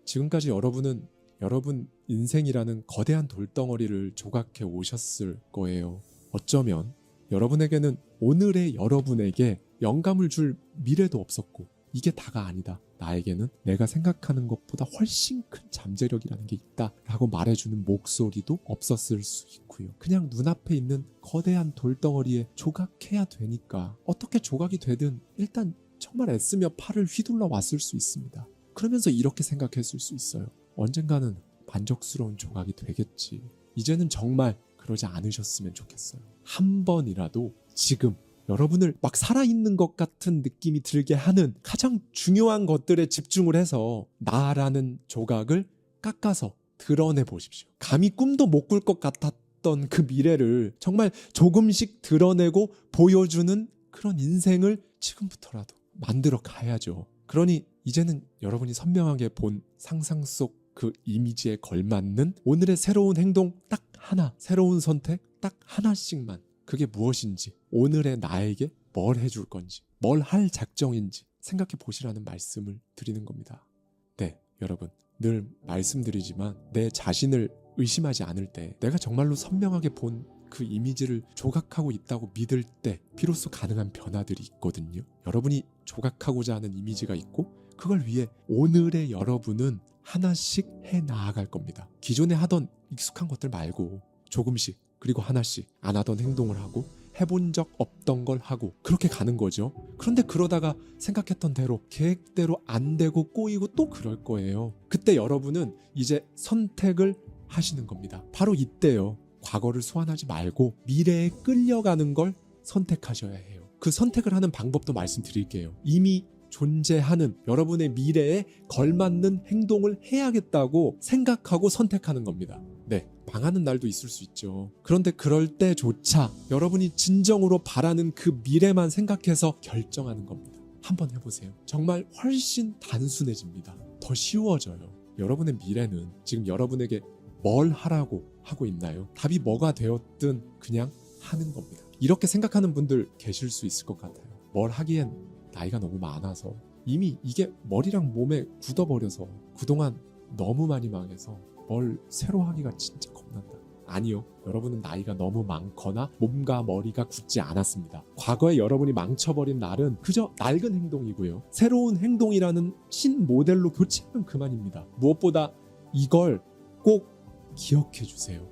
지금까지 여러분은 여러분 인생이라는 거대한 돌덩어리를 조각해 오셨을 거예요. 어쩌면 여러분에게는 오늘의 여러분에게 영감을 줄 미래도 없었고 이게 다가 아니다. 나에게는 내가 생각하는 것보다 훨씬 큰 잠재력이라는 게 있다 라고 말해주는 목소리도 없었을 수 있고요. 그냥 눈앞에 있는 거대한 돌덩어리에 조각해야 되니까 어떻게 조각이 되든 일단 정말 애쓰며 팔을 휘둘러 왔을 수 있습니다. 그러면서 이렇게 생각했을 수 있어요. 언젠가는 만족스러운 조각이 되겠지. 이제는 정말 그러지 않으셨으면 좋겠어요. 한 번이라도 지금 여러분을 막 살아있는 것 같은 느낌이 들게 하는 가장 중요한 것들에 집중을 해서 나라는 조각을 깎아서 드러내 보십시오. 감히 꿈도 못 꿀 것 같았던 없었던 그 미래를 정말 조금씩 드러내고 보여주는 그런 인생을 지금부터라도 만들어 가야죠. 그러니 이제는 여러분이 선명하게 본 상상 속 그 이미지에 걸맞는 오늘의 새로운 행동 딱 하나, 새로운 선택 딱 하나씩만, 그게 무엇인지, 오늘의 나에게 뭘 해줄 건지, 뭘 할 작정인지 생각해 보시라는 말씀을 드리는 겁니다. 네, 여러분, 늘 말씀드리지만 내 자신을 의심하지 않을 때, 내가 정말로 선명하게 본 그 이미지를 조각하고 있다고 믿을 때 비로소 가능한 변화들이 있거든요. 여러분이 조각하고자 하는 이미지가 있고 그걸 위해 오늘의 여러분은 하나씩 해 나아갈 겁니다. 기존에 하던 익숙한 것들 말고 조금씩, 그리고 하나씩 안 하던 행동을 하고 해본 적 없던 걸 하고 그렇게 가는 거죠. 그런데 그러다가 생각했던 대로, 계획대로 안 되고 꼬이고 또 그럴 거예요. 그때 여러분은 이제 선택을 하시는 겁니다. 바로 이때요. 과거를 소환하지 말고 미래에 끌려가는 걸 선택하셔야 해요. 그 선택을 하는 방법도 말씀드릴게요. 이미 존재하는 여러분의 미래에 걸맞는 행동을 해야겠다고 생각하고 선택하는 겁니다. 네, 망하는 날도 있을 수 있죠. 그런데 그럴 때조차 여러분이 진정으로 바라는 그 미래만 생각해서 결정하는 겁니다. 한번 해보세요. 정말 훨씬 단순해집니다. 더 쉬워져요. 여러분의 미래는 지금 여러분에게 뭘 하라고 하고 있나요? 답이 뭐가 되었든 그냥 하는 겁니다. 이렇게 생각하는 분들 계실 수 있을 것 같아요. 뭘 하기엔 나이가 너무 많아서, 이미 이게 머리랑 몸에 굳어버려서 그동안 너무 많이 망해서 뭘 새로 하기가 진짜 겁난다. 아니요, 여러분은 나이가 너무 많거나 몸과 머리가 굳지 않았습니다. 과거에 여러분이 망쳐버린 날은 그저 낡은 행동이고요, 새로운 행동이라는 신모델로 교체하면 그만입니다. 무엇보다 이걸 꼭 기억해 주세요.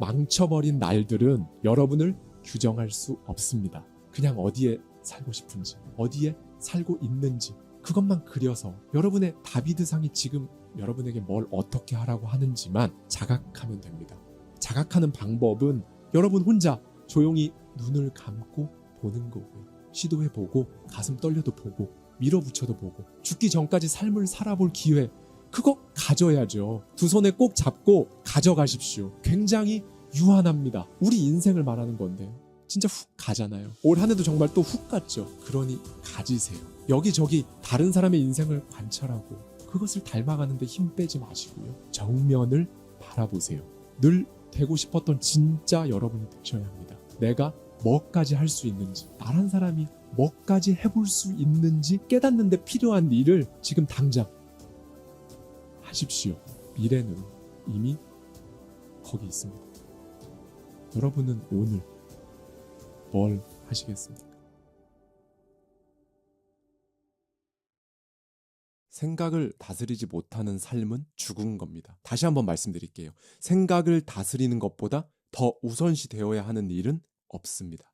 망쳐버린 날들은 여러분을 규정할 수 없습니다. 그냥 어디에 살고 싶은지, 어디에 살고 있는지 그것만 그려서 여러분의 다비드상이 지금 여러분에게 뭘 어떻게 하라고 하는지만 자각하면 됩니다. 자각하는 방법은 여러분 혼자 조용히 눈을 감고 보는 거고요. 시도해보고 가슴 떨려도 보고 밀어붙여도 보고 죽기 전까지 삶을 살아볼 기회, 그거 가져야죠. 두 손에 꼭 잡고 가져가십시오. 굉장히 유한합니다. 우리 인생을 말하는 건데요. 진짜 훅 가잖아요. 올 한 해도 정말 또 훅 갔죠. 그러니 가지세요. 여기저기 다른 사람의 인생을 관찰하고 그것을 닮아가는데 힘 빼지 마시고요. 정면을 바라보세요. 늘 되고 싶었던 진짜 여러분이 되셔야 합니다. 내가 뭐까지 할 수 있는지, 나란 사람이 뭐까지 해볼 수 있는지 깨닫는 데 필요한 일을 지금 당장 하십시오. 미래는 이미 거기 있습니다. 여러분은 오늘 뭘 하시겠습니까? 생각을 다스리지 못하는 삶은 죽은 겁니다. 다시 한번 말씀드릴게요. 생각을 다스리는 것보다 더 우선시 되어야 하는 일은 없습니다.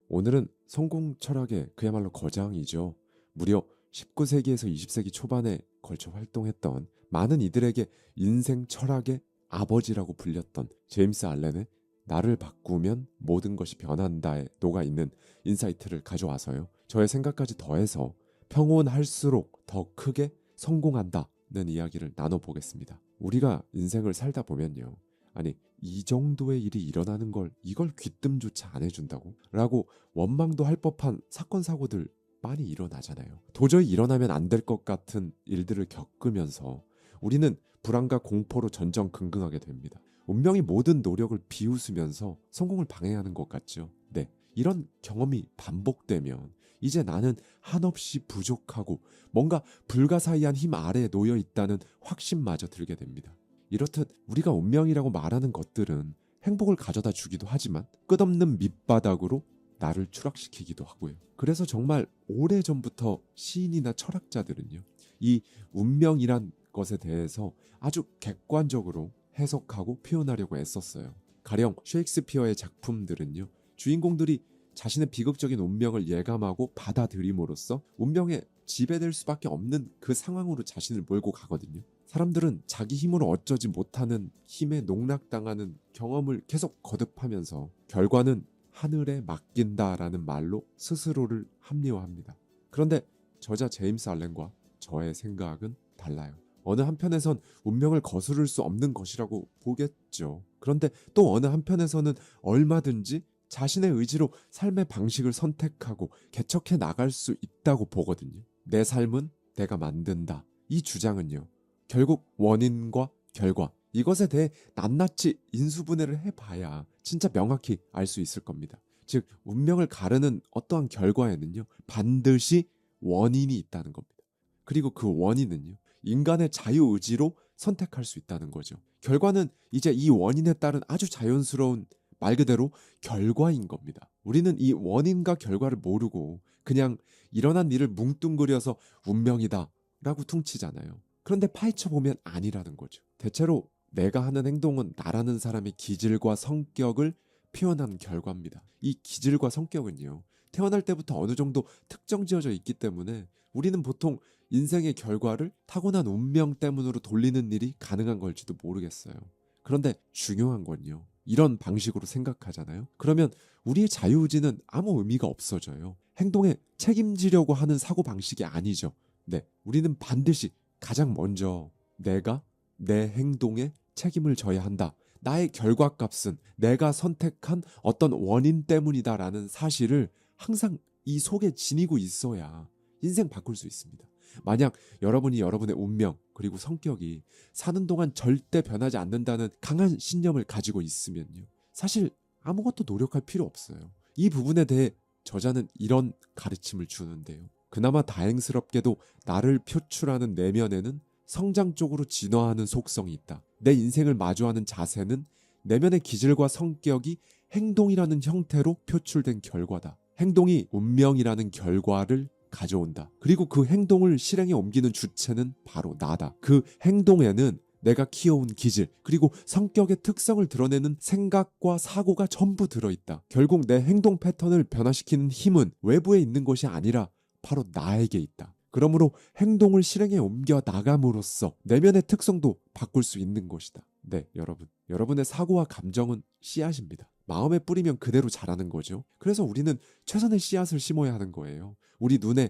오늘은 성공 철학의 그야말로 거장이죠. 무려 19세기에서 20세기 초반에 걸쳐 활동했던, 많은 이들에게 인생 철학의 아버지라고 불렸던 제임스 알렌의 나를 바꾸면 모든 것이 변한다에 녹아있는 인사이트를 가져와서요, 저의 생각까지 더해서 평온할수록 더 크게 성공한다는 이야기를 나눠보겠습니다. 우리가 인생을 살다 보면요, 아니 이 정도의 일이 일어나는 걸 이걸 귀뜸조차 안 해준다고? 라고 원망도 할 법한 사건 사고들 많이 일어나잖아요. 도저히 일어나면 안 될 것 같은 일들을 겪으면서 우리는 불안과 공포로 전전긍긍하게 됩니다. 운명이 모든 노력을 비웃으면서 성공을 방해하는 것 같죠. 네, 이런 경험이 반복되면 이제 나는 한없이 부족하고 뭔가 불가사의한 힘 아래에 놓여 있다는 확신마저 들게 됩니다. 이렇듯 우리가 운명이라고 말하는 것들은 행복을 가져다 주기도 하지만 끝없는 밑바닥으로 나를 추락시키기도 하고요. 그래서 정말 오래전부터 시인이나 철학자들은요, 이 운명이란 것에 대해서 아주 객관적으로 해석하고 표현하려고 애썼어요. 가령 셰익스피어의 작품들은요, 주인공들이 자신의 비극적인 운명을 예감하고 받아들임으로써 운명에 지배될 수밖에 없는 그 상황으로 자신을 몰고 가거든요. 사람들은 자기 힘으로 어쩌지 못하는 힘에 농락당하는 경험을 계속 거듭하면서 결과는 하늘에 맡긴다라는 말로 스스로를 합리화합니다. 그런데 저자 제임스 알렌과 저의 생각은 달라요. 어느 한편에선 운명을 거스를 수 없는 것이라고 보겠죠. 그런데 또 어느 한편에서는 얼마든지 자신의 의지로 삶의 방식을 선택하고 개척해 나갈 수 있다고 보거든요. 내 삶은 내가 만든다. 이 주장은요, 결국 원인과 결과, 이것에 대해 낱낱이 인수분해를 해봐야 진짜 명확히 알 수 있을 겁니다. 즉, 운명을 가르는 어떠한 결과에는요, 반드시 원인이 있다는 겁니다. 그리고 그 원인은요, 인간의 자유의지로 선택할 수 있다는 거죠. 결과는 이제 이 원인에 따른 아주 자연스러운, 말 그대로 결과인 겁니다. 우리는 이 원인과 결과를 모르고 그냥 일어난 일을 뭉뚱그려서 운명이다 라고 퉁치잖아요. 그런데 파헤쳐 보면 아니라는 거죠. 대체로 내가 하는 행동은 나라는 사람의 기질과 성격을 표현한 결과입니다. 이 기질과 성격은요, 태어날 때부터 어느 정도 특정지어져 있기 때문에 우리는 보통 인생의 결과를 타고난 운명 때문으로 돌리는 일이 가능한 걸지도 모르겠어요. 그런데 중요한 건요, 이런 방식으로 생각하잖아요. 그러면 우리의 자유의지는 아무 의미가 없어져요. 행동에 책임지려고 하는 사고방식이 아니죠. 네, 우리는 반드시 가장 먼저 내가 내 행동에 책임을 져야 한다. 나의 결과값은 내가 선택한 어떤 원인 때문이다라는 사실을 항상 이 속에 지니고 있어야 인생 바꿀 수 있습니다. 만약 여러분이 여러분의 운명 그리고 성격이 사는 동안 절대 변하지 않는다는 강한 신념을 가지고 있으면요, 사실 아무것도 노력할 필요 없어요. 이 부분에 대해 저자는 이런 가르침을 주는데요. 그나마 다행스럽게도 나를 표출하는 내면에는 성장 쪽으로 진화하는 속성이 있다. 내 인생을 마주하는 자세는 내면의 기질과 성격이 행동이라는 형태로 표출된 결과다. 행동이 운명이라는 결과를 가져온다. 그리고 그 행동을 실행에 옮기는 주체는 바로 나다. 그 행동에는 내가 키워온 기질, 그리고 성격의 특성을 드러내는 생각과 사고가 전부 들어있다. 결국 내 행동 패턴을 변화시키는 힘은 외부에 있는 것이 아니라 바로 나에게 있다. 그러므로 행동을 실행에 옮겨 나감으로써 내면의 특성도 바꿀 수 있는 것이다. 네, 여러분. 여러분의 사고와 감정은 씨앗입니다. 마음에 뿌리면 그대로 자라는 거죠. 그래서 우리는 최선의 씨앗을 심어야 하는 거예요. 우리 눈에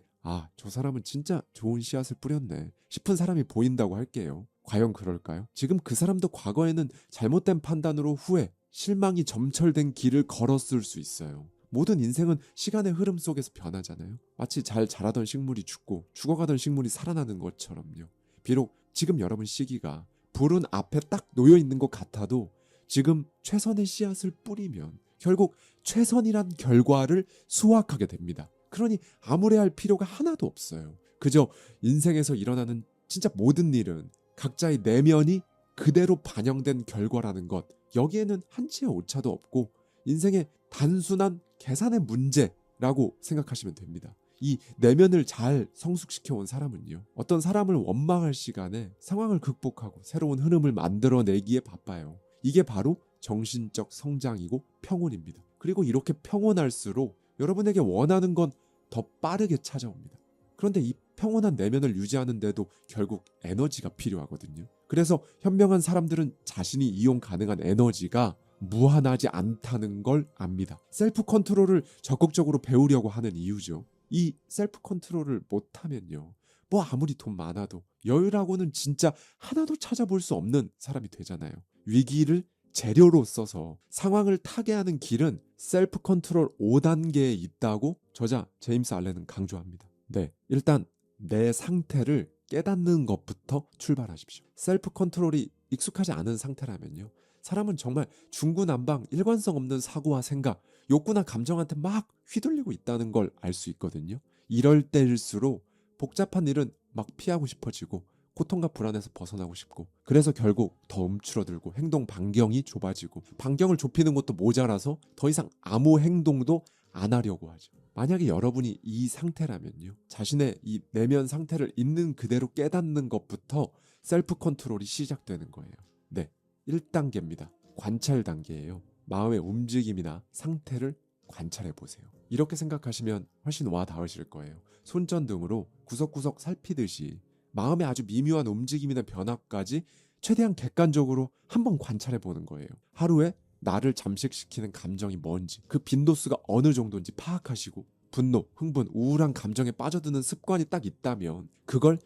저 사람은 진짜 좋은 씨앗을 뿌렸네 싶은 사람이 보인다고 할게요. 과연 그럴까요? 지금 그 사람도 과거에는 잘못된 판단으로 후회, 실망이 점철된 길을 걸었을 수 있어요. 모든 인생은 시간의 흐름 속에서 변하잖아요. 마치 잘 자라던 식물이 죽고 죽어가던 식물이 살아나는 것처럼요. 비록 지금 여러분 시기가 불은 앞에 딱 놓여 있는 것 같아도 지금 최선의 씨앗을 뿌리면 결국 최선이란 결과를 수확하게 됩니다. 그러니 아무래할 필요가 하나도 없어요. 그저 인생에서 일어나는 진짜 모든 일은 각자의 내면이 그대로 반영된 결과라는 것, 여기에는 한치의 오차도 없고 인생의 단순한 계산의 문제라고 생각하시면 됩니다. 이 내면을 잘 성숙시켜 온 사람은요, 어떤 사람을 원망할 시간에 상황을 극복하고 새로운 흐름을 만들어내기에 바빠요. 이게 바로 정신적 성장이고 평온입니다. 그리고 이렇게 평온할수록 여러분에게 원하는 건 더 빠르게 찾아옵니다. 그런데 이 평온한 내면을 유지하는데도 결국 에너지가 필요하거든요. 그래서 현명한 사람들은 자신이 이용 가능한 에너지가 무한하지 않다는 걸 압니다. 셀프 컨트롤을 적극적으로 배우려고 하는 이유죠. 이 셀프 컨트롤을 못하면요, 뭐 아무리 돈 많아도 여유라고는 진짜 하나도 찾아볼 수 없는 사람이 되잖아요. 위기를 재료로 써서 상황을 타개하는 길은 셀프 컨트롤 5단계에 있다고 저자 제임스 알렌은 강조합니다. 네, 일단 내 상태를 깨닫는 것부터 출발하십시오. 셀프 컨트롤이 익숙하지 않은 상태라면요, 사람은 정말 중구난방 일관성 없는 사고와 생각, 욕구나 감정한테 막 휘둘리고 있다는 걸 알 수 있거든요. 이럴 때일수록 복잡한 일은 막 피하고 싶어지고 고통과 불안에서 벗어나고 싶고, 그래서 결국 더 움츠러들고 행동 반경이 좁아지고, 반경을 좁히는 것도 모자라서 더 이상 아무 행동도 안 하려고 하죠. 만약에 여러분이 이 상태라면요, 자신의 이 내면 상태를 있는 그대로 깨닫는 것부터 셀프 컨트롤이 시작되는 거예요. 네, 1단계입니다. 관찰 단계예요. 마음의 움직임이나 상태를 관찰해 보세요. 이렇게 생각하시면 훨씬 와 닿으실 거예요. 손전등으로 구석구석 살피듯이 마음의 아주 미묘한 움직임이나 변화까지 최대한 객관적으로 한번 관찰해 보는 거예요. 하루에 나를 잠식시키는 감정이 뭔지, 그 빈도수가 어느 정도인지 파악하시고, 분노, 흥분, 우울한 감정에 빠져드는 습관이 딱 있다면 그걸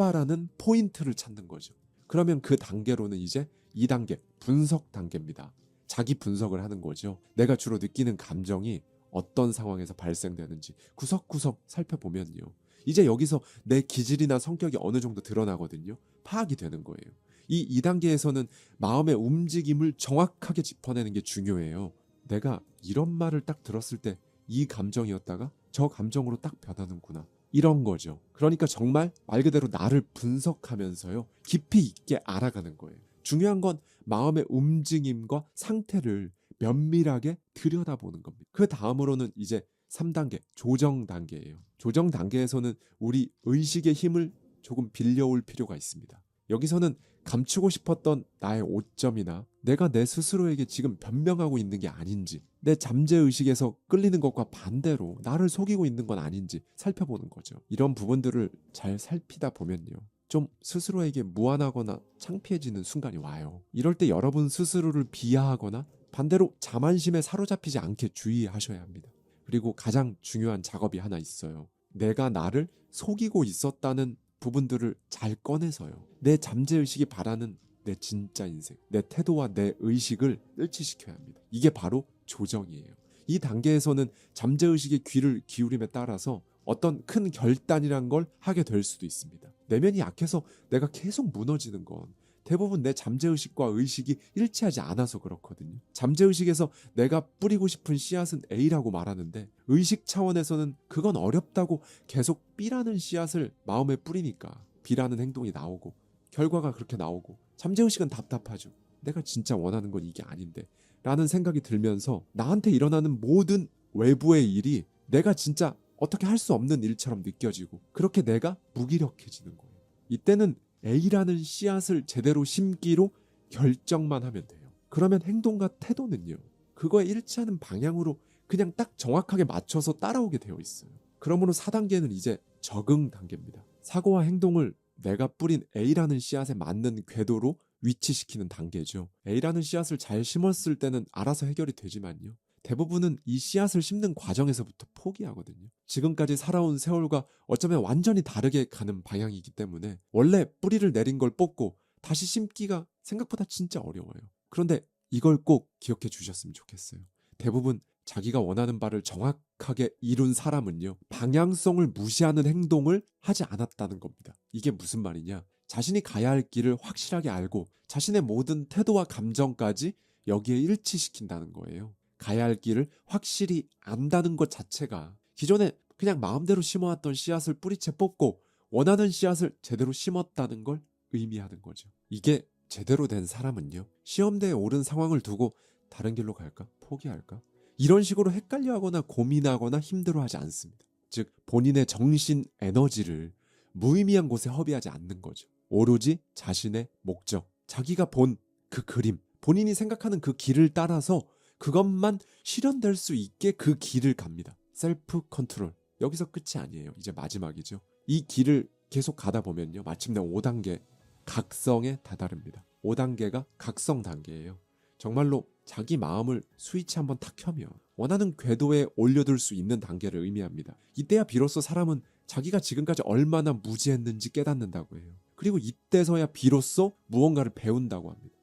폭발하는 포인트를 찾는 거죠. 그러면 그 단계로는 이제 2단계 분석 단계입니다. 자기 분석을 하는 거죠. 내가 주로 느끼는 감정이 어떤 상황에서 발생되는지 구석구석 살펴보면요. 이제 여기서 내 기질이나 성격이 어느 정도 드러나거든요. 파악이 되는 거예요. 이 2단계에서는 마음의 움직임을 정확하게 짚어내는 게 중요해요. 내가 이런 말을 딱 들었을 때 이 감정이었다가 저 감정으로 딱 변하는구나. 이런 거죠. 그러니까 정말 말 그대로 나를 분석하면서요. 깊이 있게 알아가는 거예요. 중요한 건 마음의 움직임과 상태를 면밀하게 들여다보는 겁니다. 그 다음으로는 이제 3단계 조정 단계예요. 조정 단계에서는 우리 의식의 힘을 조금 빌려올 필요가 있습니다. 여기서는 감추고 싶었던 나의 오점이나 내가 내 스스로에게 지금 변명하고 있는 게 아닌지, 내 잠재의식에서 끌리는 것과 반대로 나를 속이고 있는 건 아닌지 살펴보는 거죠. 이런 부분들을 잘 살피다 보면요. 좀 스스로에게 무안하거나 창피해지는 순간이 와요. 이럴 때 여러분 스스로를 비하하거나 반대로 자만심에 사로잡히지 않게 주의하셔야 합니다. 그리고 가장 중요한 작업이 하나 있어요. 내가 나를 속이고 있었다는 부분들을 잘 꺼내서요. 내 잠재의식이 바라는 내 진짜 인생, 내 태도와 내 의식을 일치시켜야 합니다. 이게 바로 조정이에요. 이 단계에서는 잠재의식의 귀를 기울임에 따라서 어떤 큰 결단이란 걸 하게 될 수도 있습니다. 내면이 약해서 내가 계속 무너지는 건 대부분 내 잠재의식과 의식이 일치하지 않아서 그렇거든요. 잠재의식에서 내가 뿌리고 싶은 씨앗은 A라고 말하는데 의식 차원에서는 그건 어렵다고 계속 B라는 씨앗을 마음에 뿌리니까 B라는 행동이 나오고 결과가 그렇게 나오고 잠재의식은 답답하죠. 내가 진짜 원하는 건 이게 아닌데 라는 생각이 들면서 나한테 일어나는 모든 외부의 일이 내가 진짜 어떻게 할 수 없는 일처럼 느껴지고 그렇게 내가 무기력해지는 거예요. 이때는 A라는 씨앗을 제대로 심기로 결정만 하면 돼요. 그러면 행동과 태도는요. 그거에 일치하는 방향으로 그냥 딱 정확하게 맞춰서 따라오게 되어 있어요. 그러므로 4단계는 이제 적응 단계입니다. 사고와 행동을 내가 뿌린 A라는 씨앗에 맞는 궤도로 위치시키는 단계죠. A라는 씨앗을 잘 심었을 때는 알아서 해결이 되지만요. 대부분은 이 씨앗을 심는 과정에서부터 포기하거든요. 지금까지 살아온 세월과 어쩌면 완전히 다르게 가는 방향이기 때문에 원래 뿌리를 내린 걸 뽑고 다시 심기가 생각보다 진짜 어려워요. 그런데 이걸 꼭 기억해 주셨으면 좋겠어요. 대부분 자기가 원하는 바를 정확하게 이룬 사람은요. 방향성을 무시하는 행동을 하지 않았다는 겁니다. 이게 무슨 말이냐? 자신이 가야 할 길을 확실하게 알고 자신의 모든 태도와 감정까지 여기에 일치시킨다는 거예요. 가야 할 길을 확실히 안다는 것 자체가 기존에 그냥 마음대로 심어왔던 씨앗을 뿌리채 뽑고 원하는 씨앗을 제대로 심었다는 걸 의미하는 거죠. 이게 제대로 된 사람은요. 시험대에 오른 상황을 두고 다른 길로 갈까? 포기할까? 이런 식으로 헷갈려하거나 고민하거나 힘들어하지 않습니다. 즉 본인의 정신 에너지를 무의미한 곳에 허비하지 않는 거죠. 오로지 자신의 목적, 자기가 본 그 그림, 본인이 생각하는 그 길을 따라서 그것만 실현될 수 있게 그 길을 갑니다. 셀프 컨트롤. 여기서 끝이 아니에요. 이제 마지막이죠. 이 길을 계속 가다 보면요. 마침내 5단계 각성에 다다릅니다. 5단계가 각성 단계예요. 정말로 자기 마음을 스위치 한번 탁 켜면 원하는 궤도에 올려둘 수 있는 단계를 의미합니다. 이때야 비로소 사람은 자기가 지금까지 얼마나 무지했는지 깨닫는다고 해요. 그리고 이때서야 비로소 무언가를 배운다고 합니다.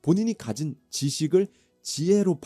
본인이 가진 지식을 지혜로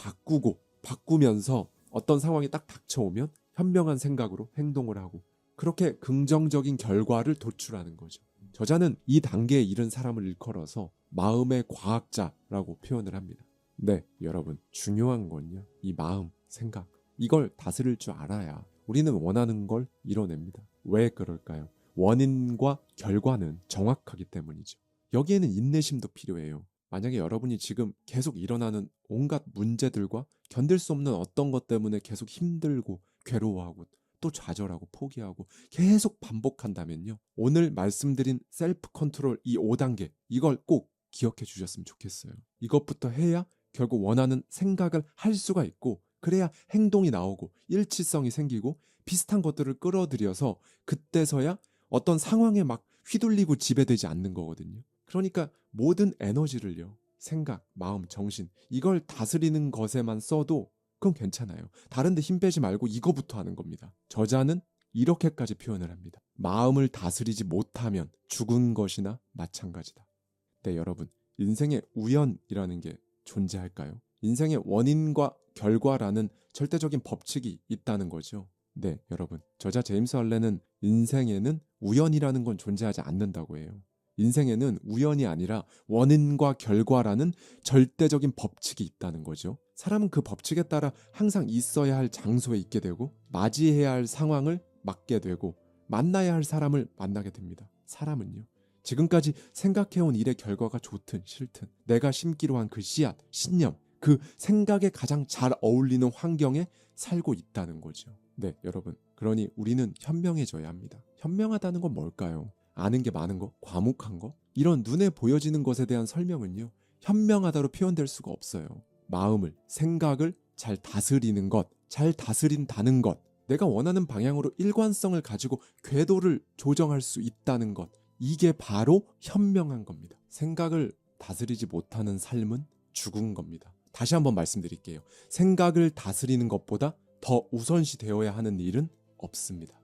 바꾸면서 어떤 상황이 딱 닥쳐오면 현명한 생각으로 행동을 하고 그렇게 긍정적인 결과를 도출하는 거죠. 저자는 이 단계에 이른 사람을 일컬어서 마음의 과학자라고 표현을 합니다. 네, 여러분 중요한 건요. 이 마음, 생각 이걸 다스릴 줄 알아야 우리는 원하는 걸 이뤄냅니다. 왜 그럴까요? 원인과 결과는 정확하기 때문이죠. 여기에는 인내심도 필요해요. 만약에 여러분이 지금 계속 일어나는 온갖 문제들과 견딜 수 없는 어떤 것 때문에 계속 힘들고 괴로워하고 또 좌절하고 포기하고 계속 반복한다면요. 오늘 말씀드린 셀프 컨트롤 이 5단계 이걸 꼭 기억해 주셨으면 좋겠어요. 이것부터 해야 결국 원하는 생각을 할 수가 있고 그래야 행동이 나오고 일치성이 생기고 비슷한 것들을 끌어들여서 그때서야 어떤 상황에 막 휘둘리고 지배되지 않는 거거든요. 그러니까 모든 에너지를요. 생각, 마음, 정신 이걸 다스리는 것에만 써도 그건 괜찮아요. 다른 데 힘 빼지 말고 이거부터 하는 겁니다. 저자는 이렇게까지 표현을 합니다. 마음을 다스리지 못하면 죽은 것이나 마찬가지다. 네, 여러분, 인생에 우연이라는 게 존재할까요? 인생에 원인과 결과라는 절대적인 법칙이 있다는 거죠. 네, 여러분, 저자 제임스 알렌은 인생에는 우연이라는 건 존재하지 않는다고 해요. 인생에는 우연이 아니라 원인과 결과라는 절대적인 법칙이 있다는 거죠. 사람은 그 법칙에 따라 항상 있어야 할 장소에 있게 되고 맞이해야 할 상황을 맞게 되고 만나야 할 사람을 만나게 됩니다. 사람은요. 지금까지 생각해온 일의 결과가 좋든 싫든 내가 심기로 한 그 씨앗, 신념, 그 생각에 가장 잘 어울리는 환경에 살고 있다는 거죠. 네, 여러분. 그러니 우리는 현명해져야 합니다. 현명하다는 건 뭘까요? 아는 게 많은 거, 과묵한 거? 이런 눈에 보여지는 것에 대한 설명은요. 현명하다로 표현될 수가 없어요. 마음을, 생각을 잘 다스리는 것, 잘 다스린다는 것, 내가 원하는 방향으로 일관성을 가지고 궤도를 조정할 수 있다는 것, 이게 바로 현명한 겁니다. 생각을 다스리지 못하는 삶은 죽은 겁니다. 다시 한번 말씀드릴게요. 생각을 다스리는 것보다 더 우선시 되어야 하는 일은 없습니다.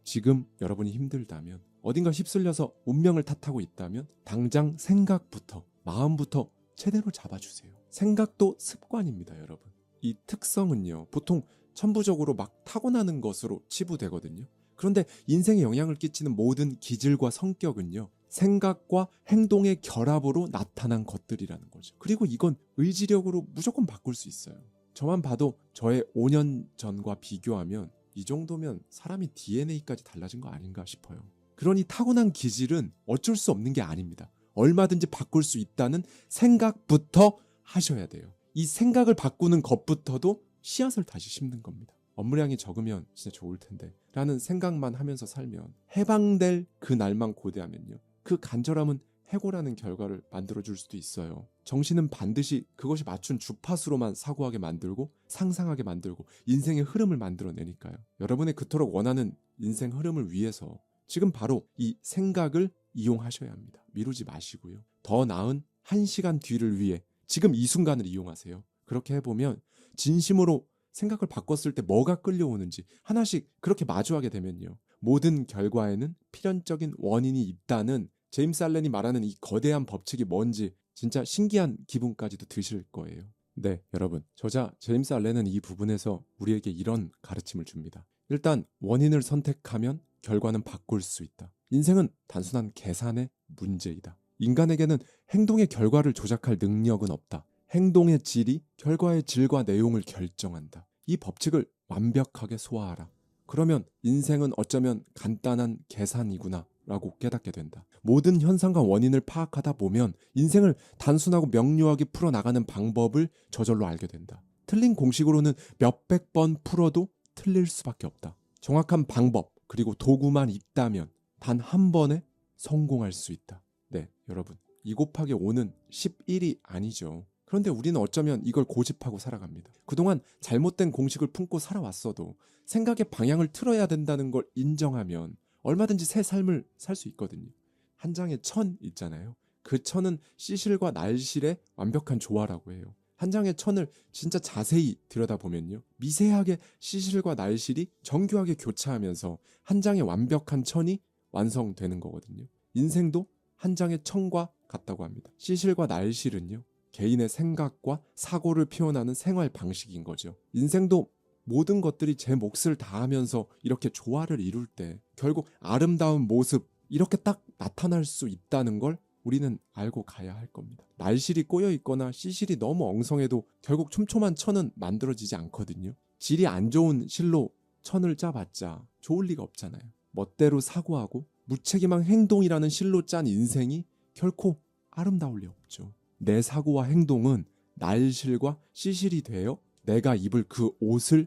지금 여러분이 힘들다면, 어딘가 휩쓸려서 운명을 탓하고 있다면 당장 생각부터, 마음부터 제대로 잡아주세요. 생각도 습관입니다, 여러분. 이 특성은요, 보통 천부적으로 막 타고나는 것으로 치부되거든요. 그런데 인생에 영향을 끼치는 모든 기질과 성격은요, 생각과 행동의 결합으로 나타난 것들이라는 거죠. 그리고 이건 의지력으로 무조건 바꿀 수 있어요. 저만 봐도 저의 5년 전과 비교하면 이 정도면 사람이 DNA까지 달라진 거 아닌가 싶어요. 그러니 타고난 기질은 어쩔 수 없는 게 아닙니다. 얼마든지 바꿀 수 있다는 생각부터 하셔야 돼요. 이 생각을 바꾸는 것부터도 씨앗을 다시 심는 겁니다. 업무량이 적으면 진짜 좋을 텐데 라는 생각만 하면서 살면, 해방될 그 날만 고대하면요, 그 간절함은 해고라는 결과를 만들어줄 수도 있어요. 정신은 반드시 그것이 맞춘 주파수로만 사고하게 만들고 상상하게 만들고 인생의 흐름을 만들어내니까요. 여러분의 그토록 원하는 인생 흐름을 위해서 지금 바로 이 생각을 이용하셔야 합니다. 미루지 마시고요. 더 나은 1시간 뒤를 위해 지금 이 순간을 이용하세요. 그렇게 해보면 진심으로 생각을 바꿨을 때 뭐가 끌려오는지 하나씩 그렇게 마주하게 되면요, 모든 결과에는 필연적인 원인이 있다는 제임스 알렌이 말하는 이 거대한 법칙이 뭔지 진짜 신기한 기분까지도 드실 거예요. 네, 여러분. 저자 제임스 알렌은 이 부분에서 우리에게 이런 가르침을 줍니다. 일단 원인을 선택하면 결과는 바꿀 수 있다. 인생은 단순한 계산의 문제이다. 인간에게는 행동의 결과를 조작할 능력은 없다. 행동의 질이 결과의 질과 내용을 결정한다. 이 법칙을 완벽하게 소화하라. 그러면 인생은 어쩌면 간단한 계산이구나 라고 깨닫게 된다. 모든 현상과 원인을 파악하다 보면 인생을 단순하고 명료하게 풀어나가는 방법을 저절로 알게 된다. 틀린 공식으로는 몇백 번 풀어도 틀릴 수밖에 없다. 정확한 방법 그리고 도구만 있다면 단 한 번에 성공할 수 있다. 네, 여러분. 2 곱하기 5는 11이 아니죠. 그런데 우리는 어쩌면 이걸 고집하고 살아갑니다. 그동안 잘못된 공식을 품고 살아왔어도 생각의 방향을 틀어야 된다는 걸 인정하면 얼마든지 새 삶을 살 수 있거든요. 한 장의 천 있잖아요. 그 천은 시실과 날실의 완벽한 조화라고 해요. 한 장의 천을 진짜 자세히 들여다보면요, 미세하게 시실과 날실이 정교하게 교차하면서 한 장의 완벽한 천이 완성되는 거거든요. 인생도 한 장의 천과 같다고 합니다. 시실과 날실은요, 개인의 생각과 사고를 표현하는 생활 방식인 거죠. 인생도 모든 것들이 제 몫을 다하면서 이렇게 조화를 이룰 때 결국 아름다운 모습, 이렇게 딱 나타날 수 있다는 걸 우리는 알고 가야 할 겁니다. 날실이 꼬여 있거나 시실이 너무 엉성해도 결국 촘촘한 천은 만들어지지 않거든요. 질이 안 좋은 실로 천을 짜봤자 좋을 리가 없잖아요. 멋대로 사고하고 무책임한 행동이라는 실로 짠 인생이 결코 아름다울 리 없죠. 내 사고와 행동은 날실과 시실이 되어 내가 입을 그 옷을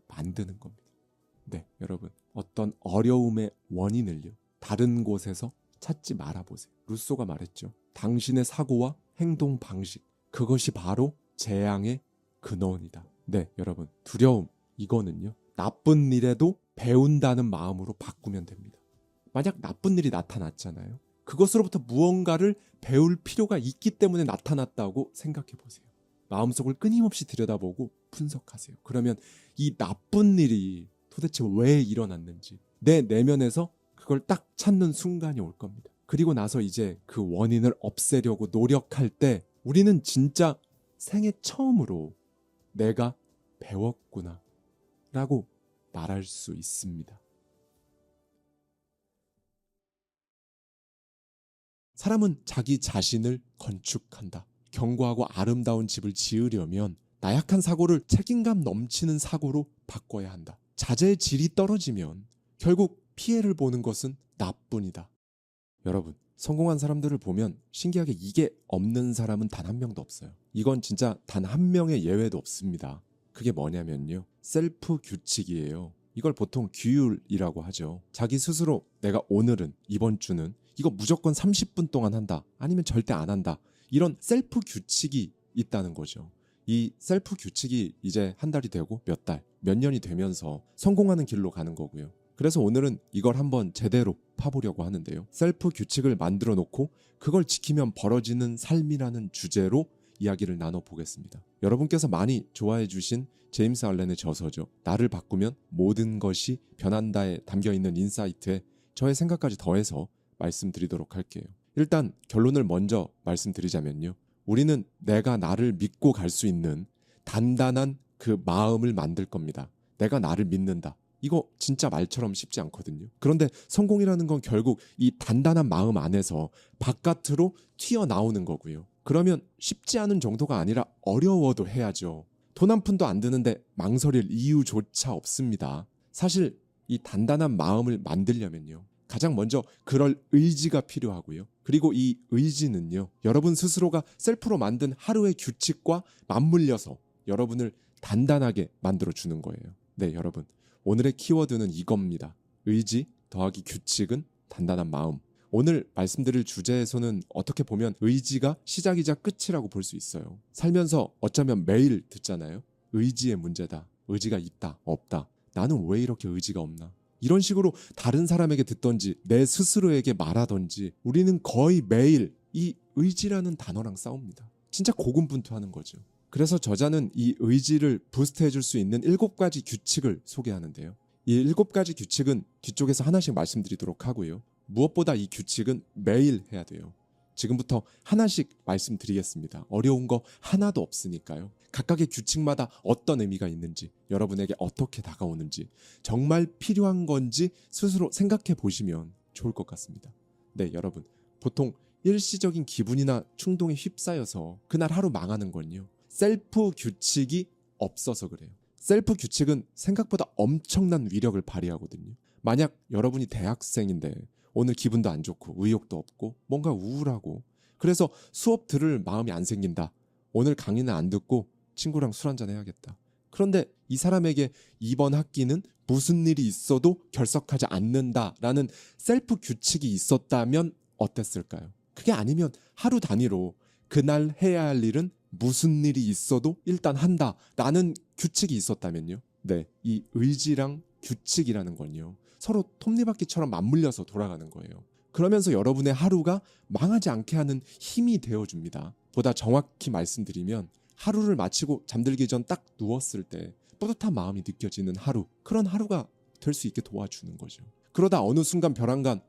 만드는 겁니다. 네, 여러분. 어떤 어려움의 원인을요, 다른 곳에서 찾지 말아보세요. 루소가 말했죠. 당신의 사고와 행동 방식, 그것이 바로 재앙의 근원이다. 네, 여러분. 두려움, 이거는요, 나쁜 일에도 배운다는 마음으로 바꾸면 됩니다. 만약 나쁜 일이 나타났잖아요. 그것으로부터 무언가를 배울 필요가 있기 때문에 나타났다고 생각해 보세요. 마음속을 끊임없이 들여다보고 분석하세요. 그러면 이 나쁜 일이 도대체 왜 일어났는지, 내 내면에서 그걸 딱 찾는 순간이 올 겁니다. 그리고 나서 이제 그 원인을 없애려고 노력할 때 우리는 진짜 생애 처음으로 내가 배웠구나 라고 말할 수 있습니다. 사람은 자기 자신을 건축한다. 견고하고 아름다운 집을 지으려면 나약한 사고를 책임감 넘치는 사고로 바꿔야 한다. 자재의 질이 떨어지면 결국 피해를 보는 것은 나뿐이다. 여러분, 성공한 사람들을 보면 신기하게 이게 없는 사람은 단 한 명도 없어요. 이건 진짜 단 한 명의 예외도 없습니다. 그게 뭐냐면요, 셀프 규칙이에요. 이걸 보통 규율이라고 하죠. 자기 스스로 내가 오늘은, 이번 주는 이거 무조건 30분 동안 한다, 아니면 절대 안 한다, 이런 셀프 규칙이 있다는 거죠. 이 셀프 규칙이 이제 한 달이 되고 몇 달, 몇 년이 되면서 성공하는 길로 가는 거고요. 그래서 오늘은 이걸 한번 제대로 파보려고 하는데요. 셀프 규칙을 만들어 놓고 그걸 지키면 벌어지는 삶이라는 주제로 이야기를 나눠보겠습니다. 여러분께서 많이 좋아해 주신 제임스 알렌의 저서죠. 나를 바꾸면 모든 것이 변한다에 담겨있는 인사이트에 저의 생각까지 더해서 말씀드리도록 할게요. 일단 결론을 먼저 말씀드리자면요, 우리는 내가 나를 믿고 갈 수 있는 단단한 그 마음을 만들 겁니다. 내가 나를 믿는다. 이거 진짜 말처럼 쉽지 않거든요. 그런데 성공이라는 건 결국 이 단단한 마음 안에서 바깥으로 튀어나오는 거고요. 그러면 쉽지 않은 정도가 아니라 어려워도 해야죠. 돈 한 푼도 안 드는데 망설일 이유조차 없습니다. 사실 이 단단한 마음을 만들려면요, 가장 먼저 그럴 의지가 필요하고요. 그리고 이 의지는요, 여러분 스스로가 셀프로 만든 하루의 규칙과 맞물려서 여러분을 단단하게 만들어주는 거예요. 네, 여러분. 오늘의 키워드는 이겁니다. 의지 더하기 규칙은 단단한 마음. 오늘 말씀드릴 주제에서는 어떻게 보면 의지가 시작이자 끝이라고 볼 수 있어요. 살면서 어쩌면 매일 듣잖아요. 의지의 문제다. 의지가 있다, 없다. 나는 왜 이렇게 의지가 없나? 이런 식으로 다른 사람에게 듣던지 내 스스로에게 말하던지 우리는 거의 매일 이 의지라는 단어랑 싸웁니다. 진짜 고군분투하는 거죠. 그래서 저자는 이 의지를 부스트해 줄 수 있는 7가지 규칙을 소개하는데요. 이 7가지 규칙은 뒤쪽에서 하나씩 말씀드리도록 하고요. 무엇보다 이 규칙은 매일 해야 돼요. 지금부터 하나씩 말씀드리겠습니다. 어려운 거 하나도 없으니까요. 각각의 규칙마다 어떤 의미가 있는지, 여러분에게 어떻게 다가오는지, 정말 필요한 건지 스스로 생각해 보시면 좋을 것 같습니다. 네, 여러분. 보통 일시적인 기분이나 충동에 휩싸여서 그날 하루 망하는 건요, 셀프 규칙이 없어서 그래요. 셀프 규칙은 생각보다 엄청난 위력을 발휘하거든요. 만약 여러분이 대학생인데 오늘 기분도 안 좋고 의욕도 없고 뭔가 우울하고 그래서 수업 들을 마음이 안 생긴다. 오늘 강의는 안 듣고 친구랑 술 한잔 해야겠다. 그런데 이 사람에게 이번 학기는 무슨 일이 있어도 결석하지 않는다라는 셀프 규칙이 있었다면 어땠을까요? 그게 아니면 하루 단위로 그날 해야 할 일은 무슨 일이 있어도 일단 한다라는 규칙이 있었다면요. 네, 이 의지랑 규칙이라는 건요, 서로 톱니바퀴처럼 맞물려서 돌아가는 거예요. 그러면서 여러분의 하루가 망하지 않게 하는 힘이 되어줍니다. 보다 정확히 말씀드리면 하루를 마치고 잠들기 전 딱 누웠을 때 뿌듯한 마음이 느껴지는 하루, 그런 하루가 될 수 있게 도와주는 거죠. 그러다 어느 순간 벼랑간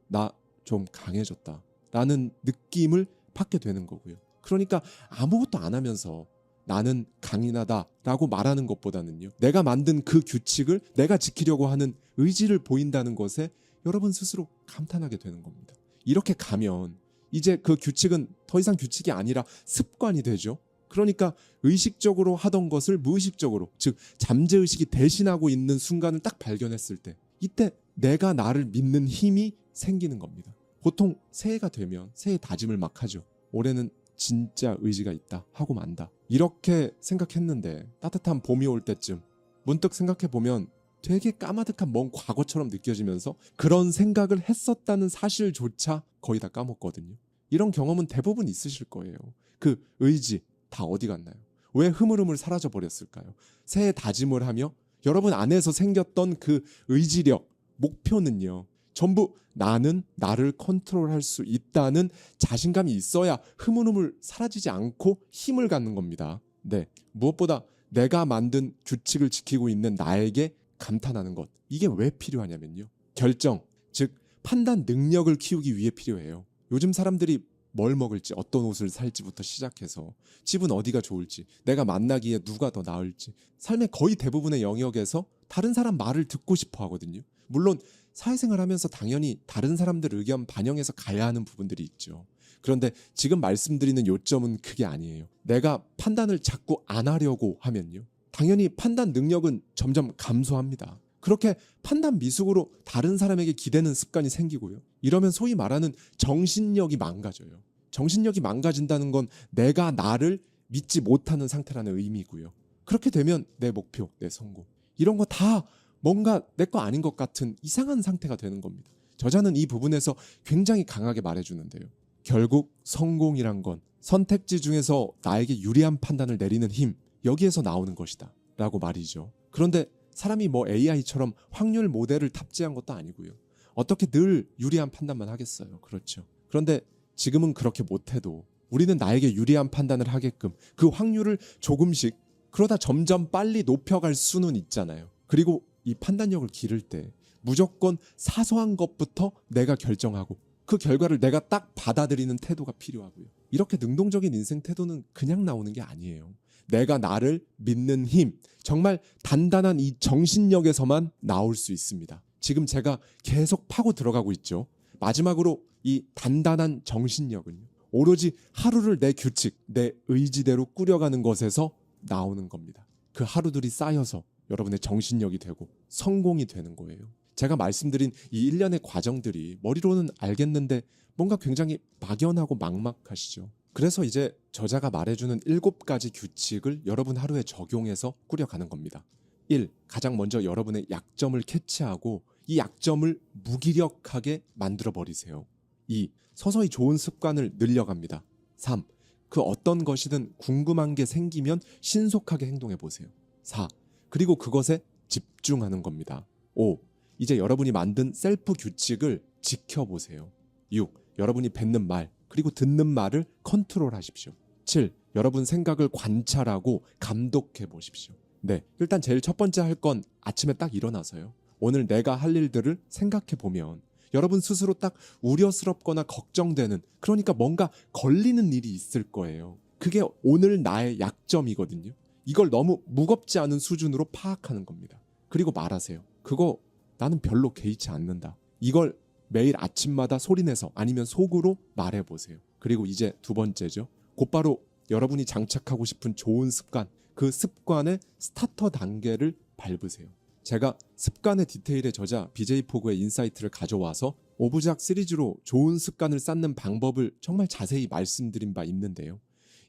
나 좀 강해졌다 라는 느낌을 받게 되는 거고요. 그러니까 아무것도 안 하면서 나는 강인하다 라고 말하는 것보다는요, 내가 만든 그 규칙을 내가 지키려고 하는 의지를 보인다는 것에 여러분 스스로 감탄하게 되는 겁니다. 이렇게 가면 이제 그 규칙은 더 이상 규칙이 아니라 습관이 되죠. 그러니까 의식적으로 하던 것을 무의식적으로, 즉 잠재의식이 대신하고 있는 순간을 딱 발견했을 때, 이때 내가 나를 믿는 힘이 생기는 겁니다. 보통 새해가 되면 새해 다짐을 막 하죠. 올해는 진짜 의지가 있다 하고 만다, 이렇게 생각했는데 따뜻한 봄이 올 때쯤 문득 생각해보면 되게 까마득한 먼 과거처럼 느껴지면서 그런 생각을 했었다는 사실조차 거의 다 까먹거든요. 이런 경험은 대부분 있으실 거예요. 그 의지 다 어디 갔나요? 왜 흐물흐물 사라져 버렸을까요? 새해 다짐을 하며 여러분 안에서 생겼던 그 의지력, 목표는요, 전부 나는 나를 컨트롤할 수 있다는 자신감이 있어야 흐물흐물 사라지지 않고 힘을 갖는 겁니다. 네, 무엇보다 내가 만든 규칙을 지키고 있는 나에게 감탄하는 것, 이게 왜 필요하냐면요, 결정, 즉 판단 능력을 키우기 위해 필요해요. 요즘 사람들이 뭘 먹을지, 어떤 옷을 살지부터 시작해서 집은 어디가 좋을지, 내가 만나기에 누가 더 나을지, 삶의 거의 대부분의 영역에서 다른 사람 말을 듣고 싶어 하거든요. 물론 사회생활 하면서 당연히 다른 사람들 의견 반영해서 가야 하는 부분들이 있죠. 그런데 지금 말씀드리는 요점은 그게 아니에요. 내가 판단을 자꾸 안 하려고 하면요, 당연히 판단 능력은 점점 감소합니다. 그렇게 판단 미숙으로 다른 사람에게 기대는 습관이 생기고요. 이러면 소위 말하는 정신력이 망가져요. 정신력이 망가진다는 건 내가 나를 믿지 못하는 상태라는 의미고요. 그렇게 되면 내 목표, 내 성공, 이런 거 다 뭔가 내 거 아닌 것 같은 이상한 상태가 되는 겁니다. 저자는 이 부분에서 굉장히 강하게 말해주는데요. 결국 성공이란 건 선택지 중에서 나에게 유리한 판단을 내리는 힘, 여기에서 나오는 것이다 라고 말이죠. 그런데 사람이 뭐 AI처럼 확률 모델을 탑재한 것도 아니고요. 어떻게 늘 유리한 판단만 하겠어요. 그렇죠. 그런데 지금은 그렇게 못해도 우리는 나에게 유리한 판단을 하게끔 그 확률을 조금씩, 그러다 점점 빨리 높여갈 수는 있잖아요. 그리고 이 판단력을 기를 때 무조건 사소한 것부터 내가 결정하고 그 결과를 내가 딱 받아들이는 태도가 필요하고요. 이렇게 능동적인 인생 태도는 그냥 나오는 게 아니에요. 내가 나를 믿는 힘, 정말 단단한 이 정신력에서만 나올 수 있습니다. 지금 제가 계속 파고 들어가고 있죠. 마지막으로 이 단단한 정신력은요, 오로지 하루를 내 규칙, 내 의지대로 꾸려가는 것에서 나오는 겁니다. 그 하루들이 쌓여서 여러분의 정신력이 되고 성공이 되는 거예요. 제가 말씀드린 이 일련의 과정들이 머리로는 알겠는데 뭔가 굉장히 막연하고 막막하시죠. 그래서 이제 저자가 말해주는 7가지 규칙을 여러분 하루에 적용해서 꾸려가는 겁니다. 1. 가장 먼저 여러분의 약점을 캐치하고 이 약점을 무기력하게 만들어버리세요. 2. 서서히 좋은 습관을 늘려갑니다. 3. 그 어떤 것이든 궁금한 게 생기면 신속하게 행동해보세요. 4. 그리고 그것에 집중하는 겁니다. 5. 이제 여러분이 만든 셀프 규칙을 지켜보세요. 6. 여러분이 뱉는 말, 그리고 듣는 말을 컨트롤하십시오. 7. 여러분 생각을 관찰하고 감독해 보십시오. 네, 일단 제일 첫 번째 할 건 아침에 딱 일어나서요, 오늘 내가 할 일들을 생각해 보면 여러분 스스로 딱 우려스럽거나 걱정되는, 그러니까 뭔가 걸리는 일이 있을 거예요. 그게 오늘 나의 약점이거든요. 이걸 너무 무겁지 않은 수준으로 파악하는 겁니다. 그리고 말하세요. 그거 나는 별로 개의치 않는다. 이걸 매일 아침마다 소리내서 아니면 속으로 말해보세요. 그리고 이제 두 번째죠. 곧바로 여러분이 장착하고 싶은 좋은 습관, 그 습관의 스타터 단계를 밟으세요. 제가 습관의 디테일의 저자 BJ 포그의 인사이트를 가져와서 5부작 시리즈로 좋은 습관을 쌓는 방법을 정말 자세히 말씀드린 바 있는데요.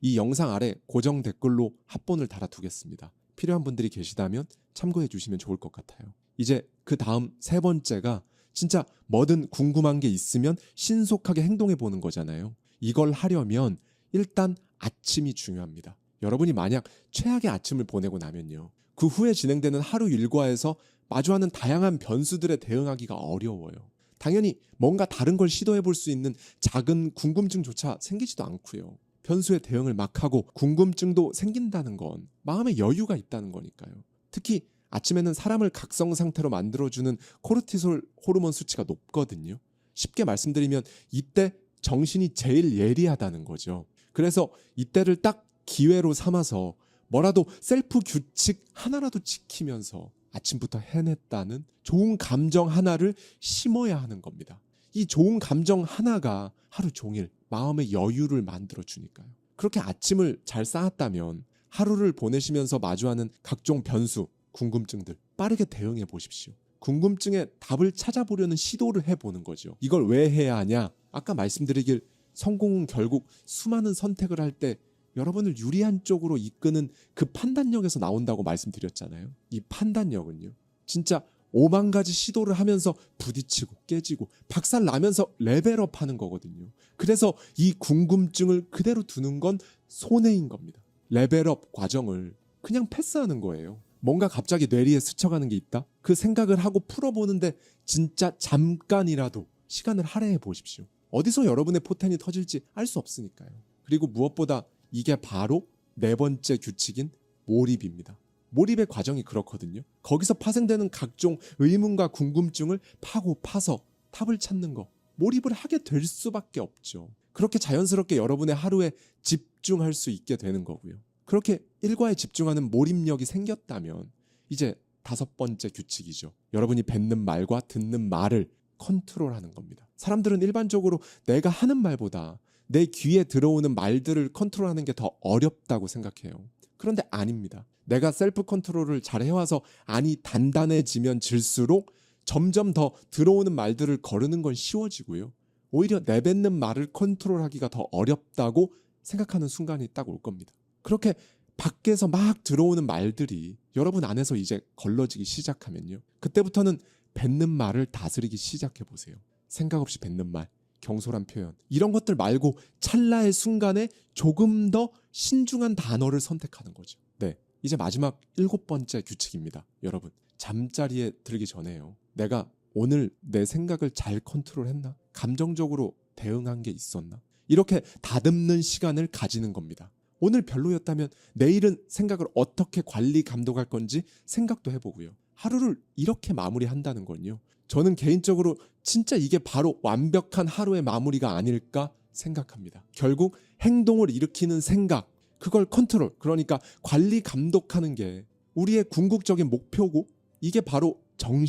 이 영상 아래 고정 댓글로 합본을 달아두겠습니다. 필요한 분들이 계시다면 참고해 주시면 좋을 것 같아요. 이제 그 다음 세 번째가 진짜 뭐든 궁금한 게 있으면 신속하게 행동해 보는 거잖아요. 이걸 하려면 일단 아침이 중요합니다. 여러분이 만약 최악의 아침을 보내고 나면요, 그 후에 진행되는 하루 일과에서 마주하는 다양한 변수들에 대응하기가 어려워요. 당연히 뭔가 다른 걸 시도해 볼 수 있는 작은 궁금증조차 생기지도 않고요. 변수에 대응을 막 하고 궁금증도 생긴다는 건 마음에 여유가 있다는 거니까요. 특히 아침에는 사람을 각성 상태로 만들어주는 코르티솔 호르몬 수치가 높거든요. 쉽게 말씀드리면 이때 정신이 제일 예리하다는 거죠. 그래서 이때를 딱 기회로 삼아서 뭐라도 셀프 규칙 하나라도 지키면서 아침부터 해냈다는 좋은 감정 하나를 심어야 하는 겁니다. 이 좋은 감정 하나가 하루 종일 마음의 여유를 만들어주니까요. 그렇게 아침을 잘 쌓았다면 하루를 보내시면서 마주하는 각종 변수, 궁금증들 빠르게 대응해 보십시오. 궁금증에 답을 찾아보려는 시도를 해보는 거죠. 이걸 왜 해야 하냐? 아까 말씀드리길 성공은 결국 수많은 선택을 할 때 여러분을 유리한 쪽으로 이끄는 그 판단력에서 나온다고 말씀드렸잖아요. 이 판단력은요, 진짜 5만 가지 시도를 하면서 부딪히고 깨지고 박살 나면서 레벨업 하는 거거든요. 그래서 이 궁금증을 그대로 두는 건 손해인 겁니다. 레벨업 과정을 그냥 패스하는 거예요. 뭔가 갑자기 뇌리에 스쳐가는 게 있다? 그 생각을 하고 풀어보는데 진짜 잠깐이라도 시간을 할애해 보십시오. 어디서 여러분의 포텐이 터질지 알 수 없으니까요. 그리고 무엇보다 이게 바로 네 번째 규칙인 몰입입니다. 몰입의 과정이 그렇거든요. 거기서 파생되는 각종 의문과 궁금증을 파고 파서 답을 찾는 거, 몰입을 하게 될 수밖에 없죠. 그렇게 자연스럽게 여러분의 하루에 집중할 수 있게 되는 거고요. 그렇게 일과에 집중하는 몰입력이 생겼다면 이제 5번째 규칙이죠. 여러분이 뱉는 말과 듣는 말을 컨트롤하는 겁니다. 사람들은 일반적으로 내가 하는 말보다 내 귀에 들어오는 말들을 컨트롤하는 게 더 어렵다고 생각해요. 그런데 아닙니다. 내가 셀프 컨트롤을 잘 해와서 안이 단단해지면 질수록 점점 더 들어오는 말들을 거르는 건 쉬워지고요. 오히려 내뱉는 말을 컨트롤하기가 더 어렵다고 생각하는 순간이 딱 올 겁니다. 그렇게 밖에서 막 들어오는 말들이 여러분 안에서 이제 걸러지기 시작하면요. 그때부터는 뱉는 말을 다스리기 시작해 보세요. 생각 없이 뱉는 말, 경솔한 표현, 이런 것들 말고 찰나의 순간에 조금 더 신중한 단어를 선택하는 거죠. 네, 이제 마지막 7번째 규칙입니다. 여러분, 잠자리에 들기 전에요. 내가 오늘 내 생각을 잘 컨트롤했나? 감정적으로 대응한 게 있었나? 이렇게 다듬는 시간을 가지는 겁니다. 오늘 별로였다면 내일은 생각을 어떻게 관리 감독할 건지 생각도 해보고요. 하루를 이렇게 마무리한다는 건요. 저는 개인적으로 진짜 이게 바로 완벽한 하루의 마무리가 아닐까 생각합니다. 결국 행동을 일으키는 생각, 그걸 컨트롤, 그러니까 관리 감독하는 게 우리의 궁극적인 목표고 이게 바로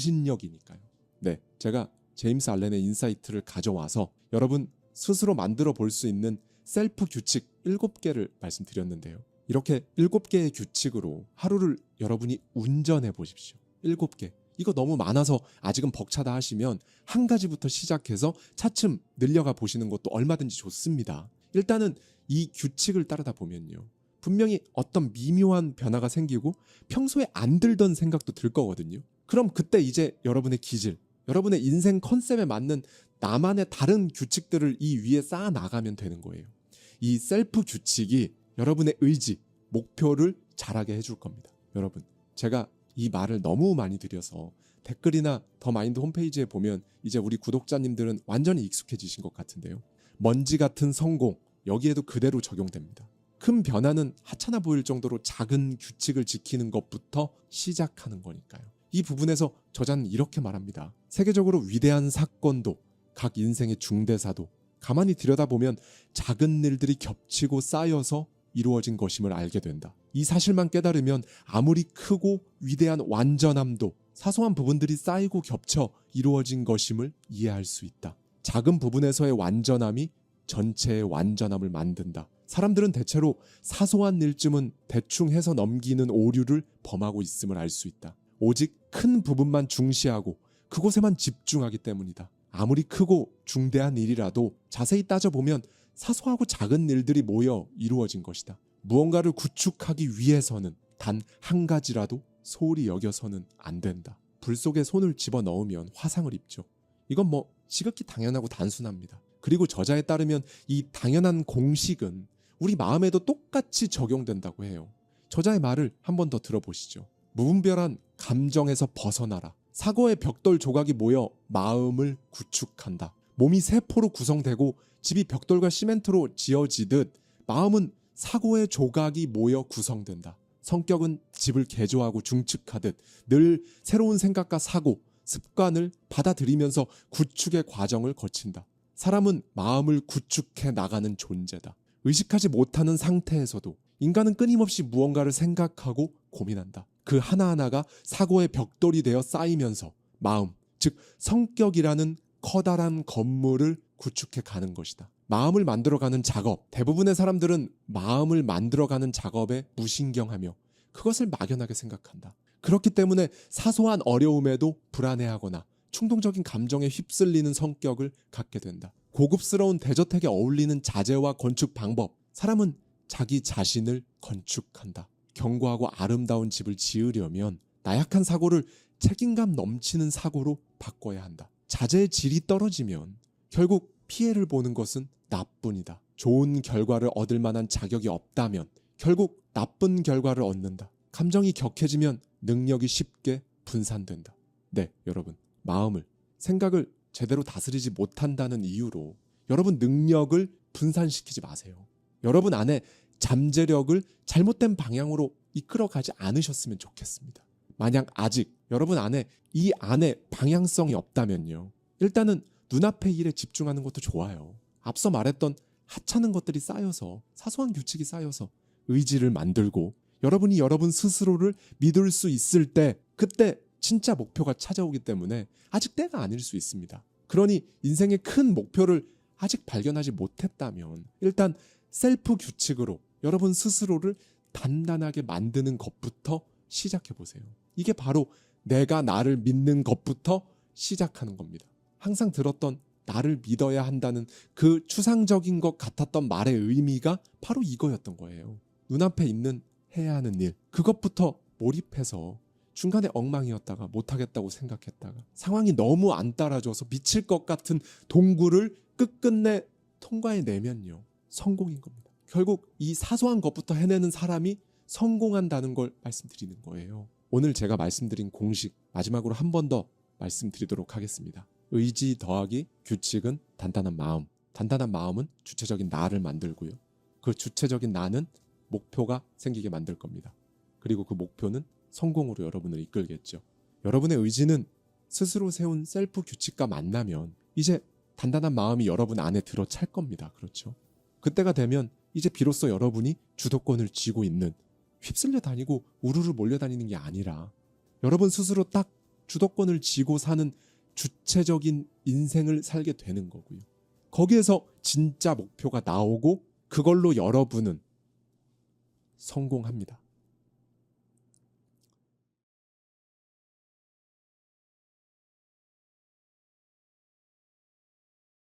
정신력이니까요. 네, 제가 제임스 알렌의 인사이트를 가져와서 여러분 스스로 만들어 볼 수 있는 셀프 규칙 7개를 말씀드렸는데요. 이렇게 7개의 규칙으로 하루를 여러분이 운전해 보십시오. 7개. 이거 너무 많아서 아직은 벅차다 하시면 한 가지부터 시작해서 차츰 늘려가 보시는 것도 얼마든지 좋습니다. 일단은 이 규칙을 따르다 보면요. 분명히 어떤 미묘한 변화가 생기고 평소에 안 들던 생각도 들 거거든요. 그럼 그때 이제 여러분의 기질, 여러분의 인생 컨셉에 맞는 나만의 다른 규칙들을 이 위에 쌓아 나가면 되는 거예요. 이 셀프 규칙이 여러분의 의지, 목표를 잘하게 해줄 겁니다. 여러분, 제가 이 말을 너무 많이 드려서 댓글이나 더 마인드 홈페이지에 보면 이제 우리 구독자님들은 완전히 익숙해지신 것 같은데요. 먼지 같은 성공, 여기에도 그대로 적용됩니다. 큰 변화는 하찮아 보일 정도로 작은 규칙을 지키는 것부터 시작하는 거니까요. 이 부분에서 저자는 이렇게 말합니다. 세계적으로 위대한 사건도, 각 인생의 중대사도 가만히 들여다보면 작은 일들이 겹치고 쌓여서 이루어진 것임을 알게 된다. 이 사실만 깨달으면 아무리 크고 위대한 완전함도 사소한 부분들이 쌓이고 겹쳐 이루어진 것임을 이해할 수 있다. 작은 부분에서의 완전함이 전체의 완전함을 만든다. 사람들은 대체로 사소한 일쯤은 대충 해서 넘기는 오류를 범하고 있음을 알 수 있다. 오직 큰 부분만 중시하고 그곳에만 집중하기 때문이다. 아무리 크고 중대한 일이라도 자세히 따져보면 사소하고 작은 일들이 모여 이루어진 것이다. 무언가를 구축하기 위해서는 단 한 가지라도 소홀히 여겨서는 안 된다. 불 속에 손을 집어넣으면 화상을 입죠. 이건 뭐 지극히 당연하고 단순합니다. 그리고 저자에 따르면 이 당연한 공식은 우리 마음에도 똑같이 적용된다고 해요. 저자의 말을 한 번 더 들어보시죠. 무분별한 감정에서 벗어나라. 사고의 벽돌 조각이 모여 마음을 구축한다. 몸이 세포로 구성되고 집이 벽돌과 시멘트로 지어지듯 마음은 사고의 조각이 모여 구성된다. 성격은 집을 개조하고 중축하듯 늘 새로운 생각과 사고, 습관을 받아들이면서 구축의 과정을 거친다. 사람은 마음을 구축해 나가는 존재다. 의식하지 못하는 상태에서도 인간은 끊임없이 무언가를 생각하고 고민한다. 그 하나하나가 사고의 벽돌이 되어 쌓이면서 마음, 즉 성격이라는 커다란 건물을 구축해 가는 것이다. 마음을 만들어가는 작업, 대부분의 사람들은 마음을 만들어가는 작업에 무신경하며 그것을 막연하게 생각한다. 그렇기 때문에 사소한 어려움에도 불안해하거나 충동적인 감정에 휩쓸리는 성격을 갖게 된다. 고급스러운 대저택에 어울리는 자재와 건축 방법, 사람은 자기 자신을 건축한다. 견고하고 아름다운 집을 지으려면 나약한 사고를 책임감 넘치는 사고로 바꿔야 한다. 자재의 질이 떨어지면 결국 피해를 보는 것은 나뿐이다. 좋은 결과를 얻을 만한 자격이 없다면 결국 나쁜 결과를 얻는다. 감정이 격해지면 능력이 쉽게 분산된다. 네, 여러분, 마음을, 생각을 제대로 다스리지 못한다는 이유로 여러분 능력을 분산시키지 마세요. 여러분 안에 잠재력을 잘못된 방향으로 이끌어가지 않으셨으면 좋겠습니다. 만약 아직 여러분 안에 이 안에 방향성이 없다면요. 일단은 눈앞의 일에 집중하는 것도 좋아요. 앞서 말했던 하찮은 것들이 쌓여서, 사소한 규칙이 쌓여서 의지를 만들고 여러분이 여러분 스스로를 믿을 수 있을 때, 그때 진짜 목표가 찾아오기 때문에 아직 때가 아닐 수 있습니다. 그러니 인생의 큰 목표를 아직 발견하지 못했다면 일단 셀프 규칙으로 여러분 스스로를 단단하게 만드는 것부터 시작해 보세요. 이게 바로 내가 나를 믿는 것부터 시작하는 겁니다. 항상 들었던 나를 믿어야 한다는 그 추상적인 것 같았던 말의 의미가 바로 이거였던 거예요. 눈앞에 있는 해야 하는 일, 그것부터 몰입해서 중간에 엉망이었다가 못하겠다고 생각했다가 상황이 너무 안 따라줘서 미칠 것 같은 동굴을 끝끝내 통과해내면요, 성공인 겁니다. 결국 이 사소한 것부터 해내는 사람이 성공한다는 걸 말씀드리는 거예요. 오늘 제가 말씀드린 공식 마지막으로 한 번 더 말씀드리도록 하겠습니다. 의지 더하기 규칙은 단단한 마음. 단단한 마음은 주체적인 나를 만들고요. 그 주체적인 나는 목표가 생기게 만들 겁니다. 그리고 그 목표는 성공으로 여러분을 이끌겠죠. 여러분의 의지는 스스로 세운 셀프 규칙과 만나면 이제 단단한 마음이 여러분 안에 들어찰 겁니다. 그렇죠? 그때가 되면 이제 비로소 여러분이 주도권을 쥐고 있는, 휩쓸려 다니고 우르르 몰려다니는 게 아니라 여러분 스스로 딱 주도권을 쥐고 사는 주체적인 인생을 살게 되는 거고요. 거기에서 진짜 목표가 나오고 그걸로 여러분은 성공합니다.